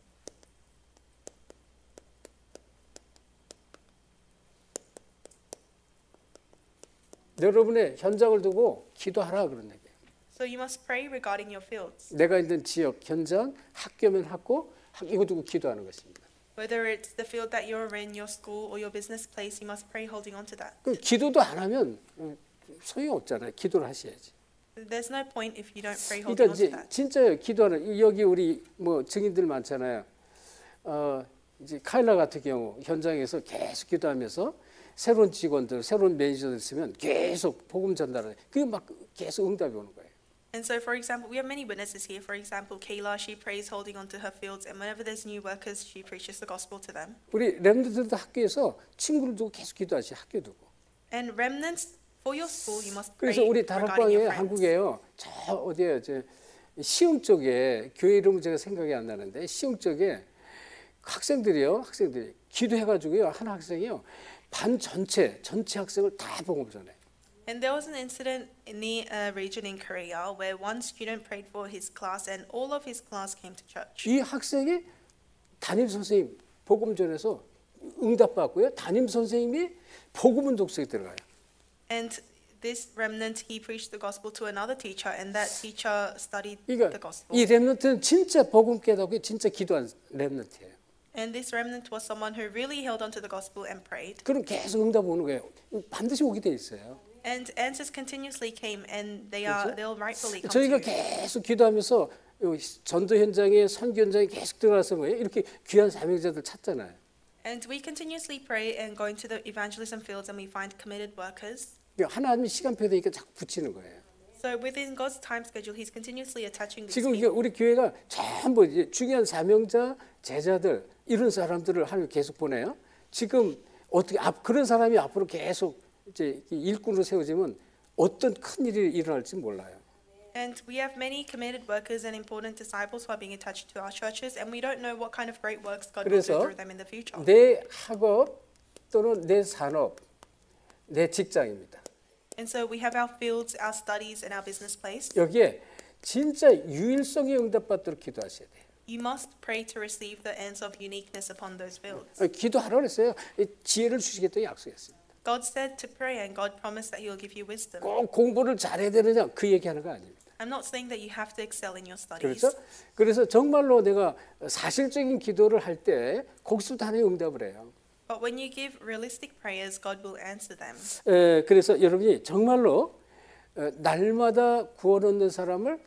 여러분의 현장을 두고 기도하라 그런 얘기예요. So you must pray regarding your fields. 내가 있는 지역, 현장, 학교면 학교, 이거 두고 기도하는 것입니다. Whether it's the field that you're in, your school, or your business place, you must pray holding on to that. 그 기도도 안 하면 소용이 없잖아요. 기도를 하셔야지. There's no point if you don't pray 그러니까 holding on to 이제 that. 진짜요. 기도하는 여기 우리 뭐 증인들 많잖아요. 이제 카일라 같은 경우 현장에서 계속 기도하면서 새로운 직원들, 새로운 매니저들 있으면 계속 복음 전달을 해. 그게 막 계속 응답이 오는 거예요. And so, for example, we have many witnesses here. For example, Kayla, she prays holding on to her fields, and whenever there's new workers, she preaches the gospel to them. 우리 렘넌트들도 학교에서 친구를 두고 계속 기도하시 학교 두고. And remnants for your school, you must pray 그래서 우리 regarding 다락방에 your friends. 한국에요. 저 어디에 시흥 쪽에 교회 이름 제가 생각이 안 나는데 시흥 쪽에 학생들이 기도해가지고요. 한 학생이요 반 전체 학생을 다 복음을 전해. And there was an incident in the region in Korea where one student prayed for his class, and all of his class came to church. 이 학생이 담임 선생님 복음 전해서 응답 받고요. 담임 선생님이 복음은 독서에 들어가요. And this remnant, he preached the gospel to another teacher, and that teacher studied the 그러니까 gospel. 이 렘넌트는 진짜 복음 깨닫고 진짜 기도한 렘넌트예요. And this remnant was someone who really held on to the gospel and prayed. 그럼 계속 응답 오는 거예요. 반드시 오게 돼 있어요. And answers continuously came, and they'll rightfully come to 저희가 you. 계속 기도하면서 전도 현장에 선교 현장에 계속 들어가서 뭐예요? 이렇게 귀한 사명자들 찾잖아요. And we continuously pray and go into the evangelism fields, and we find committed workers. 하나님이 시간표 되니까 자꾸 붙이는 거예요. So within God's time schedule, He's continuously attaching these 지금 people. 우리 교회가 전부 이제 중요한 사명자, 제자들 이런 사람들을 하나님 계속 보내요. 지금 어떻게 그런 사람이 앞으로 계속 이제 일꾼으로 세워지면 어떤 큰 일이 일어날지 몰라요. And we have many committed workers and important disciples who are being attached to our churches, and we don't know what kind of great works God will do 그래서 through them in the future. 내 학업 또는 내 산업, 내 직장입니다. And so we have our fields, our studies, and our business place. 여기에 진짜 유일성에 응답받도록 기도하셔야 돼요. You must pray to receive the answer of uniqueness upon those fields. 기도하라고 했어요. 지혜를 주시겠다고 약속했습니다. God said to pray, and God promised that He will give you wisdom. 꼭 공부를 잘해야 되느냐 그 얘기하는 거 아닙니다. I'm not saying that you have to excel in your studies. 그렇죠? 그래서 정말로 내가 사실적인 기도를 할 때 거기서부터 하나님 응답을 해요. But when you give realistic prayers, God will answer them. 그래서 여러분이 정말로 날마다 구원 얻는 사람을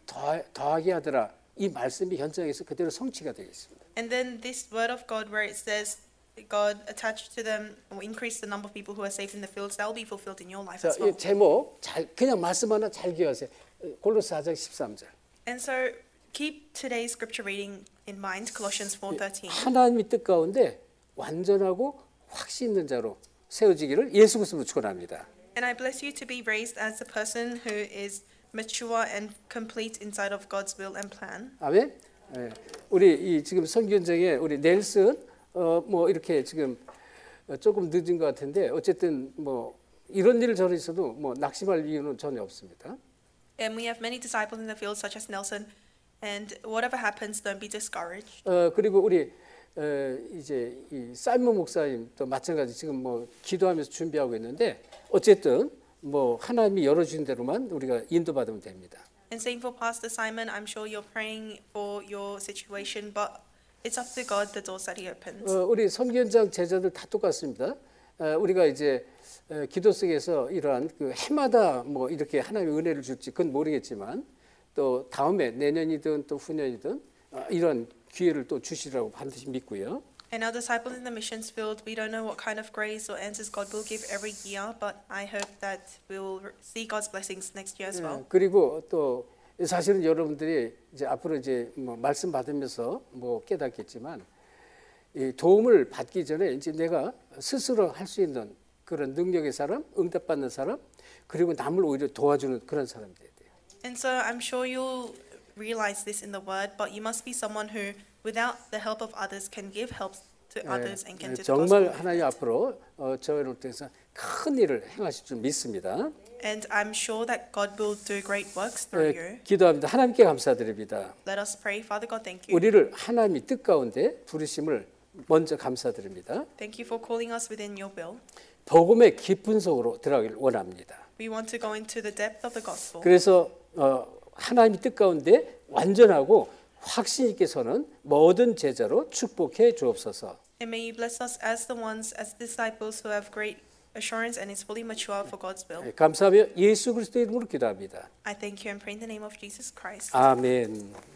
더하게 하더라. 이 말씀이 현장에서 그대로 성취가 되겠습니다. And then this word of God, where it says God attached to them will increase the number of people who are saved in the fields, that will be fulfilled in your life 자, as well. 이 제목 그냥 말씀 하나 잘 기억하세요. 골로새 4장 13절. And so keep today's scripture reading in mind, Colossians 4:13. 하나님의 뜻 가운데 완전하고 확신 있는 자로 세워지기를 예수 그리스도로 축원합니다. And I bless you to be raised as a person who is mature and complete inside of God's will and plan. 아멘. 우리 이 지금 선교현장에 우리 넬슨 뭐 이렇게 지금 조금 늦은 것 같은데 어쨌든 뭐 이런 일 저런 있어도 뭐 낙심할 이유는 전혀 없습니다. And we have many disciples in the field, such as Nelson. And whatever happens, don't be discouraged. 그리고 우리 이제 이 사이먼 목사님도 마찬가지 지금 뭐 기도하면서 준비하고 있는데 어쨌든 뭐 하나님이 열어주신 대로만 우리가 인도받으면 됩니다. And same for Pastor Simon. I'm sure you're praying for your situation, but it's up to God the doors that He opens. 우리 선교현장 제자들 다 똑같습니다. 우리가 이제 기도 속에서 이러한 그 해마다 뭐 이렇게 하나님의 은혜를 줄지 그건 모르겠지만 또 다음에 내년이든 또 후년이든 이런 기회를 또 주시라고 반드시 믿고요. And our disciples in the missions field, we don't know what kind of grace or answers God will give every year, but I hope that we will see God's blessings next year as well. 그리고 또 사실은 여러분들이 이제 앞으로 이제 뭐 말씀 받으면서 뭐 깨닫겠지만 이 도움을 받기 전에 이제 내가 스스로 할 수 있는 그런 능력의 사람, 응답받는 사람, 그리고 남을 오히려 도와주는 그런 사람이 돼야 돼요. And so I'm sure you'll realize this in the word, but you must be someone who, without the help of others, can give help to others and can do the 정말 gospel. 하나님 앞으로 저희를 통해서 큰 일을 행하실 줄 믿습니다. And I'm sure that God will do great works through you. 기도합니다. 하나님께 감사드립니다. Let us pray. Father God, thank you. 우리를 하나님의 뜻 가운데 부르심을 먼저 감사드립니다. Thank you for calling us within your will. 복음의 깊은 속으로 들어가길 원합니다. We want to go into the depth of the gospel. 그래서 하나님의 뜻 가운데 완전하고 확신 있게 서는 모든 제자로 축복해 주옵소서. And may you bless us as the ones, as disciples who have great assurance and is fully mature for God's will. 감사하며 예수 그리스도의 이름으로 기도합니다. I thank you and pray in the name of Jesus Christ. 아멘.